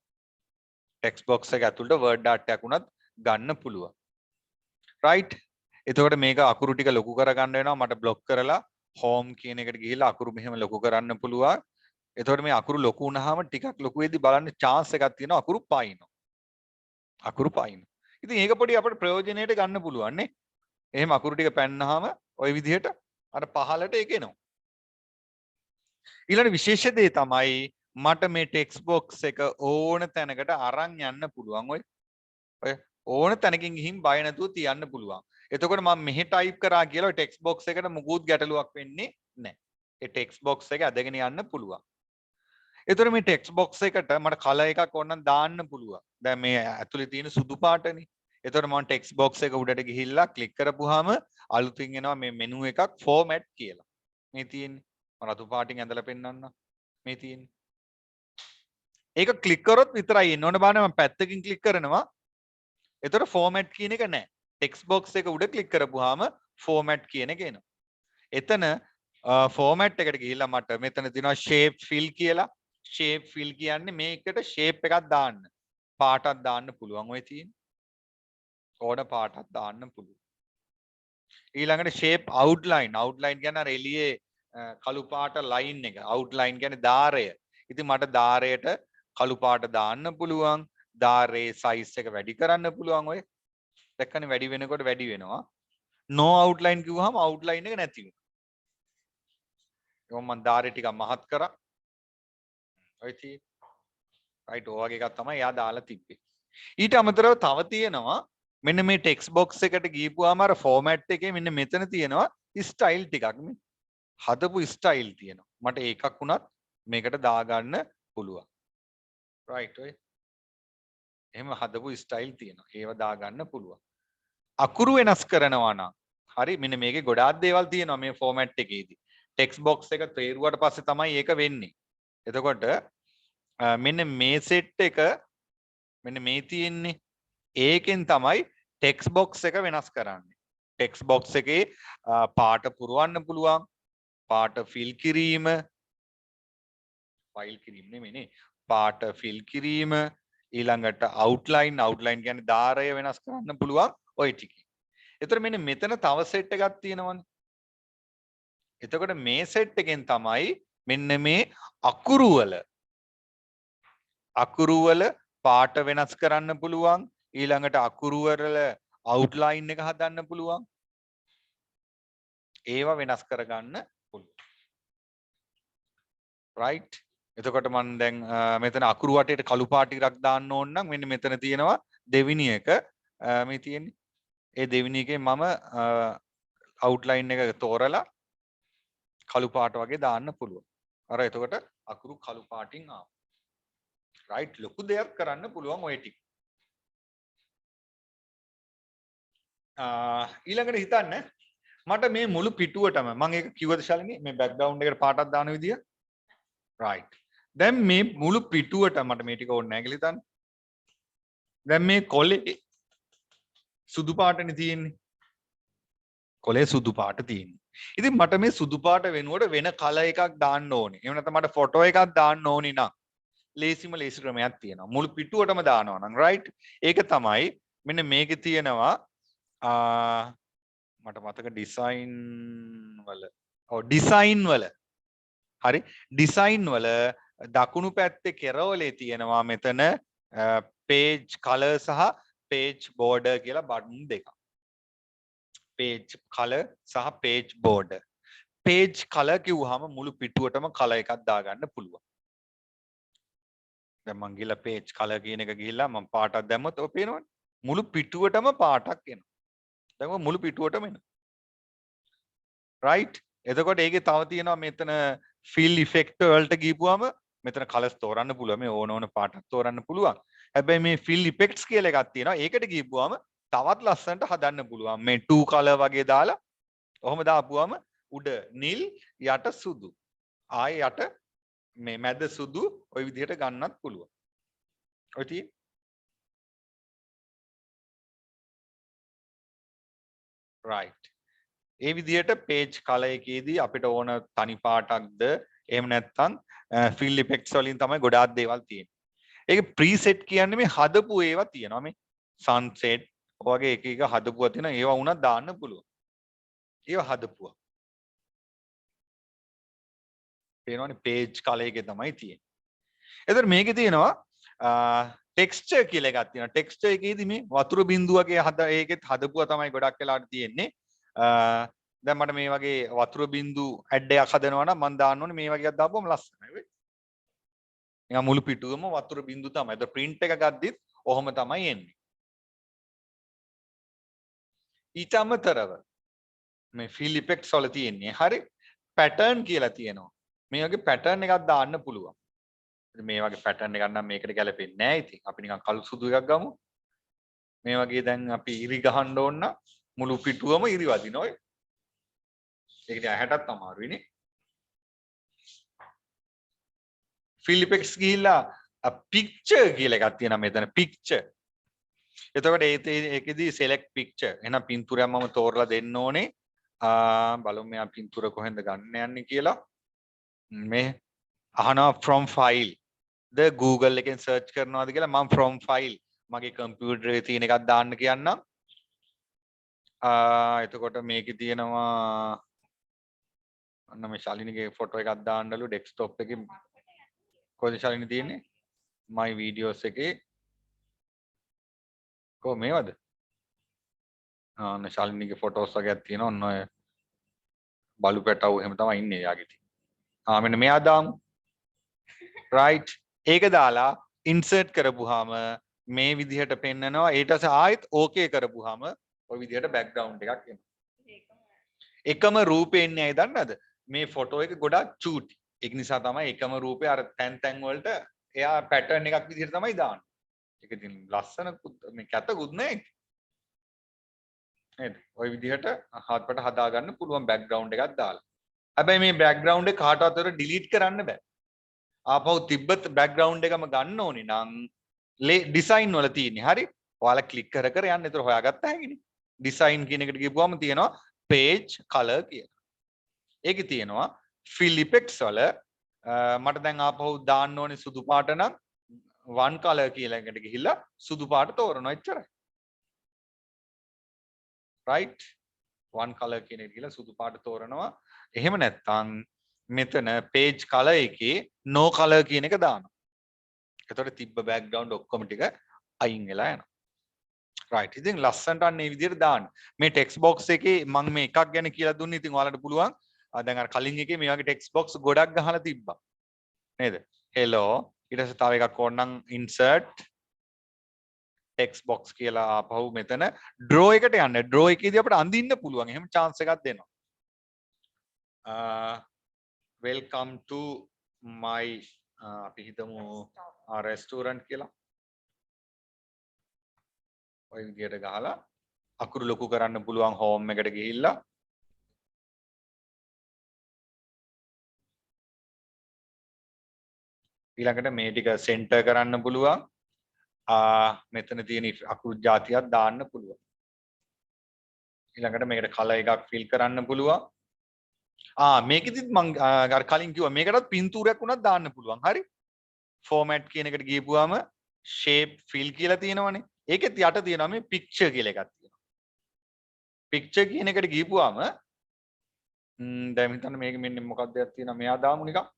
text box එක ඇතුළට word art එකක් උනත් ගන්න පුළුවන්. right? එතකොට මේක අකුරු ටික ලොකු කරගන්න වෙනවා මට block කරලා home කියන එකට ගිහිල්ලා අකුරු මෙහෙම ලොකු කරන්න පුළුවන්. එතකොට මේ අකුරු ලොකු වුණාම ටිකක් ලොකු වෙද්දි බලන්න chance එකක් තියෙනවා අකුරු පායිනවා. අකුරු පායිනවා. ඉතින් ඒක පොඩි අපිට ප්‍රයෝජනෙට ගන්න පුළුවන් නේ. එහෙම අකුරු ටික පැන්නාම ওই විදිහට අර පහලට ඒක එනවා. ඊළඟ විශේෂ දේ තමයි මට මේ ටෙක්ස්ට් බොක්ස් එක ඕන තැනකට අරන් යන්න පුළුවන්. ඔය ඕන තැනකින් ගිහින් බය නැතුව තියන්න පුළුවන්. එතකොට මම මෙහෙ ටයිප් කරා කියලා ටෙක්ස්ට් බොක්ස් එකට මුකුත් ගැටලුවක් වෙන්නේ නැහැ. ඒ ටෙක්ස්ට් බොක්ස් එක ඇදගෙන යන්න පුළුවන්. එතකොට මේ ටෙක්ස්ට් බොක්ස් එකට මට කලර් එකක් ඕනනම් දාන්න පුළුවන්. දැන් මේ ඇතුලේ තියෙන සුදු පාටනේ. එතකොට මම ටෙක්ස්ට් බොක්ස් එක උඩට ගිහිල්ලා ක්ලික් කරපුවාම අලුතින් එනවා මේ මෙනු එකක් ෆෝමැට් කියලා. මේ තියෙන්නේ. මම රතු පාටින් ඇඳලා පෙන්නන්නම්. මේ තියෙන්නේ. ඒක ක්ලික් කරොත් විතරයි එන්න ඕන බාන මම පැත්තකින් ක්ලික් කරනවා. එතකොට ෆෝමැට් කියන එක නැහැ. ටෙක්ස්ට් බොක්ස් එක උඩ ක්ලික් කරපුවාම ෆෝමැට් කියන එක එනවා. එතන ෆෝමැට් එකට ගිහිල්ලා මට මෙතන තියෙනවා shape fill කියලා. shape fill කියන්නේ මේකට shape එකක් දාන්න. පාටක් දාන්න පුළුවන් ඔය තියෙන්නේ. ඕන පාටක් දාන්න පුළුවන්. ඊළඟට shape outline. outline කියන්නේ අර එළියේ කළු පාට line එක. outline කියන්නේ ධාරය. ඉතින් මට ධාරයට කළු පාට දාන්න පුළුවන්. ධාරයේ size එක වැඩි කරන්න පුළුවන් ඔය. දැක්කනේ වැඩි වෙනකොට වැඩි වෙනවා. no outline කිව්වහම outline එක නැති වෙනවා. ඒක මම ධාරය ටිකක් මහත් කරා. ඔය තියෙන්නේ. right ඔය වගේ එකක් තමයි එයා දාලා තිබ්බේ. ඊට අමතරව තව තියෙනවා මෙන්න මේ ටෙක්ස්ට් බොක්ස් එකට ගිහපුවාම අර ෆෝමැට් එකේ මෙන්න මෙතන තියෙනවා ස්ටයිල් ටිකක් මේ. හදපු ස්ටයිල් තියෙනවා. මට ඒකක් වුණත් මේකට දාගන්න පුළුවන්. right ඔය. එහෙම හදපු ස්ටයිල් තියෙනවා. ඒව දාගන්න පුළුවන්. අකුරු වෙනස් කරනවා නම් හරි මෙන්න මේකේ ගොඩාක් දේවල් තියෙනවා මේ ෆෝමැට් එකේදී. ටෙක්ස්ට් බොක්ස් එක තේරුවාට පස්සේ තමයි ඒක වෙන්නේ. එතකොට මෙන්න මේ සෙට් එක මෙන්න මේ තියෙන්නේ. ඒකෙන් තමයි ටෙක්ස්ට් බොක්ස් එක වෙනස් කරන්නේ. ටෙක්ස්ට් බොක්ස් එකේ පාට පුරවන්න පුළුවන්. පාට ෆිල් කිරීම ෆයිල් කිරීම නෙමෙයිනේ. පාට ෆිල් කිරීම ඊළඟට outline කියන්නේ ධාරය වෙනස් කරන්න පුළුවන් ඔය ටික. එතකොට මෙන්න මෙතන තව සෙට් එකක් තියෙනවනේ. එතකොට මේ සෙට් එකෙන් තමයි මෙන්න මේ අකුරු වල පාට වෙනස් කරන්න පුළුවන්. ඊළඟට අකුරු වල outline එක හදන්න පුළුවන්. ඒවා වෙනස් කරගන්න පුළුවන්. right එතකොට මම දැන් මෙතන අකුරු වටේට කළු පාට ටිකක් දාන්න ඕන නම් මෙන්න මෙතන තියෙනවා දෙවෙනි එක මේ තියෙන්නේ. ඒ දෙවෙනි එකේ මම outline එක තෝරලා කළු පාට වගේ දාන්න පුළුවන්. අර එතකොට අකුරු කළු පාටින් ආවා. right ලොකු දෙයක් කරන්න පුළුවන් ඔය ටික. ඊළඟට හිතන්න මට මේ මුළු පිටුවටම මම ඒක කිව්වද ශාලිනී මේ බෑග්ග්‍රවුන්ඩ් එකට පාටක් දාන විදිය right දැන් මේ මුළු පිටුවට මට මේ ටික ඕනේ නැහැ කියලා හිතන්න. දැන් මේ කොලේ සුදු පාටනේ තියෙන්නේ. කොලේ සුදු පාට තියෙන්නේ. ඉතින් මට මේ සුදු පාට වෙනුවට වෙන කලර් එකක් දාන්න ඕනේ. එහෙම නැත්නම් මට ෆොටෝ එකක් දාන්න ඕනේ නම් ලේසි ක්‍රමයක් තියෙනවා. මුළු පිටුවටම දානවා නම් right ඒක තමයි මෙන්න මේකේ තියෙනවා මට මතක ඩිසයින් වල හරි ඩිසයින් වල දකුණු පැත්තේ කෙරවලේ තියෙනවා මෙතන page color සහ page border කියලා බටන් දෙකක්. page color සහ page border. page color කිව්වහම මුළු පිටුවටම color එකක් දාගන්න පුළුවන්. දැන් මං ගිහලා page color කියන එක ගිහිල්ලා මම පාටක් දැම්මොත් ඔය පේනවනේ. මුළු පිටුවටම පාටක් එනවා. දැන් මුළු පිටුවටම එනවා. right එතකොට ඒකේ තව තියෙනවා මෙතන fill effect වලට ගිහපුවාම මෙතන colors තෝරන්න පුළුවන්. මේ ඕන පාටක් තෝරන්න පුළුවන්. හැබැයි මේ fill effects කියලා එකක් තියෙනවා. ඒකට ගිහපුවාම තවත් ලස්සනට හදන්න පුළුවන්. මේ 2 color වගේ දාලා ඔහොම දාපුවාම උඩ නිල් යට සුදු. ආයේ යට මේ මැද සුදු ওই විදිහට ගන්නත් පුළුවන්. ඔය තියෙන්නේ right ඒ විදිහට page color එකේදී අපිට ඕන තනි පාටක්ද එහෙම නැත්නම් fill effects වලින් තමයි ගොඩාක් දේවල් තියෙන්නේ. ඒක preset කියන්නේ මේ හදපු ඒවා තියෙනවා මේ sunset වගේ එක එක හදපුවා තියෙනවා ඒවා වුණා දාන්න පුළුවන්. ඒවා හදපුවා. පේනවනේ page color එකේ තමයි තියෙන්නේ. එතකොට මේකේ තියෙනවා texture කියලා එකක් තියෙනවා. texture එකේදී මේ වතුර බිඳුව වගේ ඒකෙත් හදපුවා තමයි ගොඩක් වෙලාවට තියෙන්නේ. දැන් මට මේ වගේ වතුර බින්දු ඇඩ් එකක් හදනවා නම් මම දාන්න ඕනේ මේ වගේ එකක් දාපුවම ලස්සනයි වෙයි. නිකන් මුළු පිටුවම වතුර බින්දු තමයි. ඒක print එක ගද්දිත් ඔහොම තමයි එන්නේ. ඊට අමතරව මේ fill effects වල තියෙන්නේ හරි pattern කියලා තියෙනවා. මේ වගේ pattern එකක් දාන්න පුළුවන්. මේ වගේ pattern එකක් නම් මේකට ගැලපෙන්නේ නැහැ ඉතින්. අපි නිකන් කළු සුදු එකක් ගමු. මේ වගේ දැන් අපි ඉරි ගහන්න ඕන නම් මුළු පිටුවම ඉරි වදිනවා. ඒක ඉතින් ඇහැටත් අමාරුයිනේ. fill effects ගිහිල්ලා picture කියලා එකක් තියෙනවා මෙතන picture. එතකොට ඒකෙදි select picture. එහෙනම් පින්තූරයක් මම තෝරලා දෙන්න ඕනේ. බලමු මෙයා පින්තූර කොහෙන්ද ගන්න යන්නේ කියලා. මේ අහනවා from file. ද Google එකෙන් search කරනවාද කියලා මම from file මගේ කම්පියුටර් එකේ තියෙන එකක් දාන්න කියන්නම්. එතකොට මේකේ තියෙනවා අන්න මේ ශාලිනිගේ ෆොටෝ එකක් දාන්නලු ඩෙස්ක්ටොප් එකේ කොහෙද ශාලිනි තියෙන්නේ? my videos එකේ කො මේවද? අන්න ශාලිනිගේ ෆොටෝස් වගේක් තියෙනවා. ඔන්න ඔය බලු පැටවු එහෙම තමයි ඉන්නේ යාගේ ඉතින්. මෙන්න මෙයා දාමු. right. ඒක දාලා insert කරපුවාම මේ විදිහට පෙන්නනවා. ඊට පස්සේ ආයෙත් okay කරපුවාම ඔය විදිහට background එකක් එනවා. එකම රූපේ එන්නේ ඇයි දන්නවද? මේ ෆොටෝ එක ගොඩක් චූටි. ඒක නිසා තමයි එකම රූපේ අර තැන් වලට එයා pattern එකක් විදිහට තමයි දාන්නේ. ඒක ඉතින් ලස්සන මේ කැතකුත් නෑ. නේද? ওই විදිහට හත්පට හදා ගන්න පුළුවන් background එකක් දාලා. හැබැයි මේ background එක කාටවත් delete කරන්න බෑ. ආපහු තිබ්බත් background එකම ගන්න ඕනේ නම් design වල තියෙන්නේ. හරි? ඔයාලා click කර කර යන්න. ඒතර හොයාගත්ත හැකිනේ. design කියන එකට ගිහුවම තියෙනවා page color කියලා. ඒකේ තියෙනවා fill effects වල මට දැන් ආපහු දාන්න ඕනේ සුදු පාට නම් one color කියලා එකට ගිහිල්ලා සුදු පාට තෝරනවා එච්චරයි. right one color කියන එකට ගිහිල්ලා සුදු පාට තෝරනවා. එහෙම නැත්නම් මෙතන page color එකේ no color කියන එක දානවා. එතකොට තිබ්බ background ඔක්කොම ටික අයින් වෙලා යනවා. right ඉතින් ලස්සනට අන්න මේ විදිහට දාන්න. මේ text box එකේ මම මේ එකක් ගැන කියලා දුන්නේ. ඉතින් ඔයාලට පුළුවන් දැන් අර කලින් එකේ මේ වගේ text box ගොඩක් ගහලා තිබ්බා. නේද? hello ඊට පස්සේ තව එකක් ඕනනම් insert text box කියලා ආපහු මෙතන draw එකට යන්න. draw එකේදී අපිට අඳින්න පුළුවන්. එහෙම chance එකක් දෙනවා. welcome to my අපි හිතමු restaurant කියලා. ඔය විදිහට ගහලා අකුරු ලොකු කරන්න පුළුවන් home එකට ගිහිල්ලා. ඊළඟට මේ ටික center කරන්න පුළුවන්. මෙතන තියෙන අකුරු જાතියක් දාන්න පුළුවන්. ඊළඟට මේකට color එකක් fill කරන්න පුළුවන්. මේකෙදිත් මම අර කලින් කිව්වා මේකටත් පින්තූරයක් උනත් දාන්න පුළුවන්. හරි? format කියන එකට ගිහපුවාම shape fill කියලා තියෙනවනේ. ඒකෙත් යට තියෙනවා මේ picture කියලා එකක් තියෙනවා. picture කියන එකට ගිහපුවාම දැන් හිතන්න මේක මෙන්න මොකක්ද එකක් තියෙනවා. මෙයා දාමු නිකන්.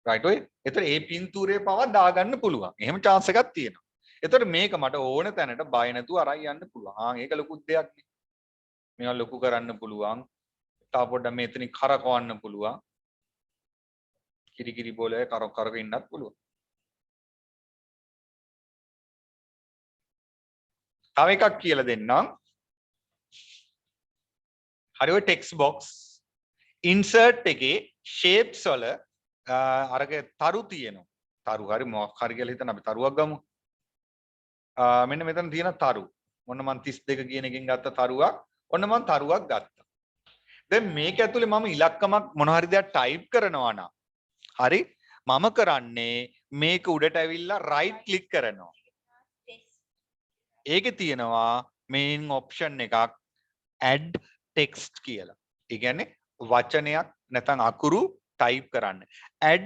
right ඔය. ඒතර ඒ පින්තූරේ පව දාගන්න පුළුවන්. එහෙම chance එකක් තියෙනවා. ඒතර මේක මට ඕන තැනට බය නැතුව අරන් යන්න පුළුවන්. ඒක ලොකු දෙයක් නේ. මේවා ලොකු කරන්න පුළුවන්. තව පොඩ්ඩක් මෙතනින් කරකවන්න පුළුවන්. කිරි බෝලේ කරක ඉන්නත් පුළුවන්. තව එකක් කියලා දෙන්නම්. හරි ඔය text box insert එකේ shapes වල අරක තරු තියෙනවා. තරු හරි මොකක් හරි කියලා හිතන අපි තරුවක් ගමු. මෙන්න මෙතන තියෙන තරු. ඔන්න මම 32 කියන එකෙන් ගත්ත තරුවක්. ඔන්න මම තරුවක් ගත්තා. දැන් මේක ඇතුලේ මම ඉලක්කමක් මොන හරි දෙයක් ටයිප් කරනවා නම් හරි මම කරන්නේ මේක උඩට ඇවිල්ලා right click කරනවා. ඒකේ තියෙනවා main option එකක් add text කියලා. ඒ කියන්නේ වචනයක් නැත්නම් අකුරු type කරන්න. add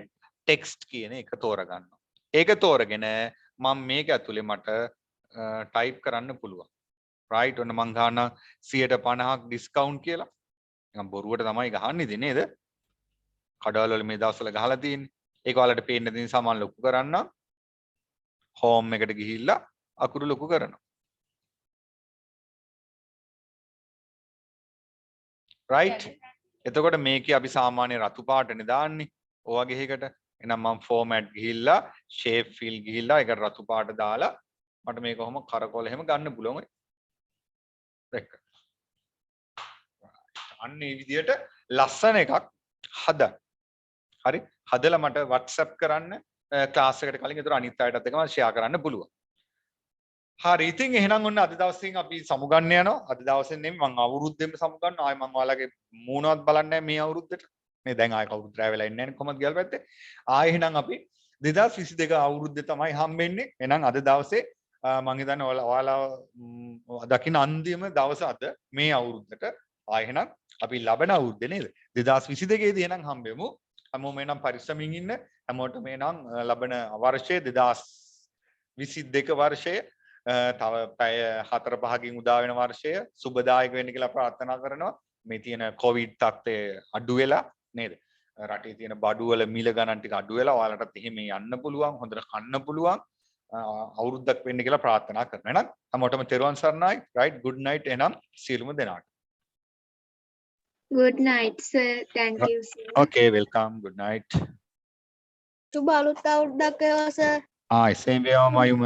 text කියන එක තෝරගන්නවා. ඒක තෝරගෙන මම මේක ඇතුලේ මට type කරන්න පුළුවන්. right ඔන්න මං ගන්න 50% discount කියලා. නිකන් බොරුවට තමයි ගහන්නේ ඉතින් නේද? කඩවල වල මේ දවස්වල ගහලා තියෙන්නේ. ඒක ඔයාලට පේන්න දෙන සමාන ලොකු කරන්න home එකට ගිහිල්ලා අකුරු ලොකු කරනවා. right එතකොට මේකේ අපි සාමාන්‍ය රතු පාටනේ දාන්නේ ඔය වගේ එකකට එහෙනම් මම format ගිහිල්ලා shape fill ගිහිල්ලා ඒකට රතු පාට දාලා මට මේක කොහොම කරකවල එහෙම ගන්න පුළුවන් ඔය දැක්ක අන්න මේ විදිහට ලස්සන එකක් හදන්න හරි හදලා මට WhatsApp කරන්න ක්ලාස් එකට කලින් ඒතර අනිත් අයටත් එකම share කරන්න පුළුවන් හරි ඉතින් එහෙනම් ඔන්න අද දවසෙන් අපි සමුගන්න යනවා අද දවසෙන් නෙමෙයි මම අවුරුද්දෙම සමුගන්න ආයෙ මම ඔයාලගේ මූණවත් බලන්නේ නැහැ මේ අවුරුද්දට මේ දැන් ආයෙ කවුරුත් රැවෙලා ඉන්නේ නැහැ කොහමද කියලා පැත්තේ ආයෙ එහෙනම් අපි 2022 අවුරුද්දේ තමයි හම්බෙන්නේ එහෙනම් අද දවසේ මම හිතන්නේ ඔයාලා දකින්න අන්තිම දවස අද මේ අවුරුද්දට ආයෙ එහෙනම් අපි ලබන අවුරුද්දේ නේද 2022 දී එහෙනම් හම්බෙමු හැමෝම එහෙනම් පරිස්සමින් ඉන්න හැමෝටම එහෙනම් ලබන වර්ෂයේ 2022 වර්ෂයේ තව පැය 4-5කින් උදා වෙන වර්ෂය සුබදායක වෙන්න කියලා ප්‍රාර්ථනා කරනවා මේ තියෙන කොවිඩ් තත්ත්වය අඩු වෙලා නේද රටේ තියෙන බඩු වල මිල ගණන් ටික අඩු වෙලා ඔයාලටත් එහෙම යන්න පුළුවන් හොඳට කන්න පුළුවන් අවුරුද්දක් වෙන්න කියලා ප්‍රාර්ථනා කරනවා එහෙනම් හැමෝටම තෙරුවන් සරණයි right good night එහෙනම් සියලුම දෙනාට Good night, sir. Thank you, sir. okay welcome good night සුබ අලුත් අවුරුද්දක් වේවා සර්. same way මයුම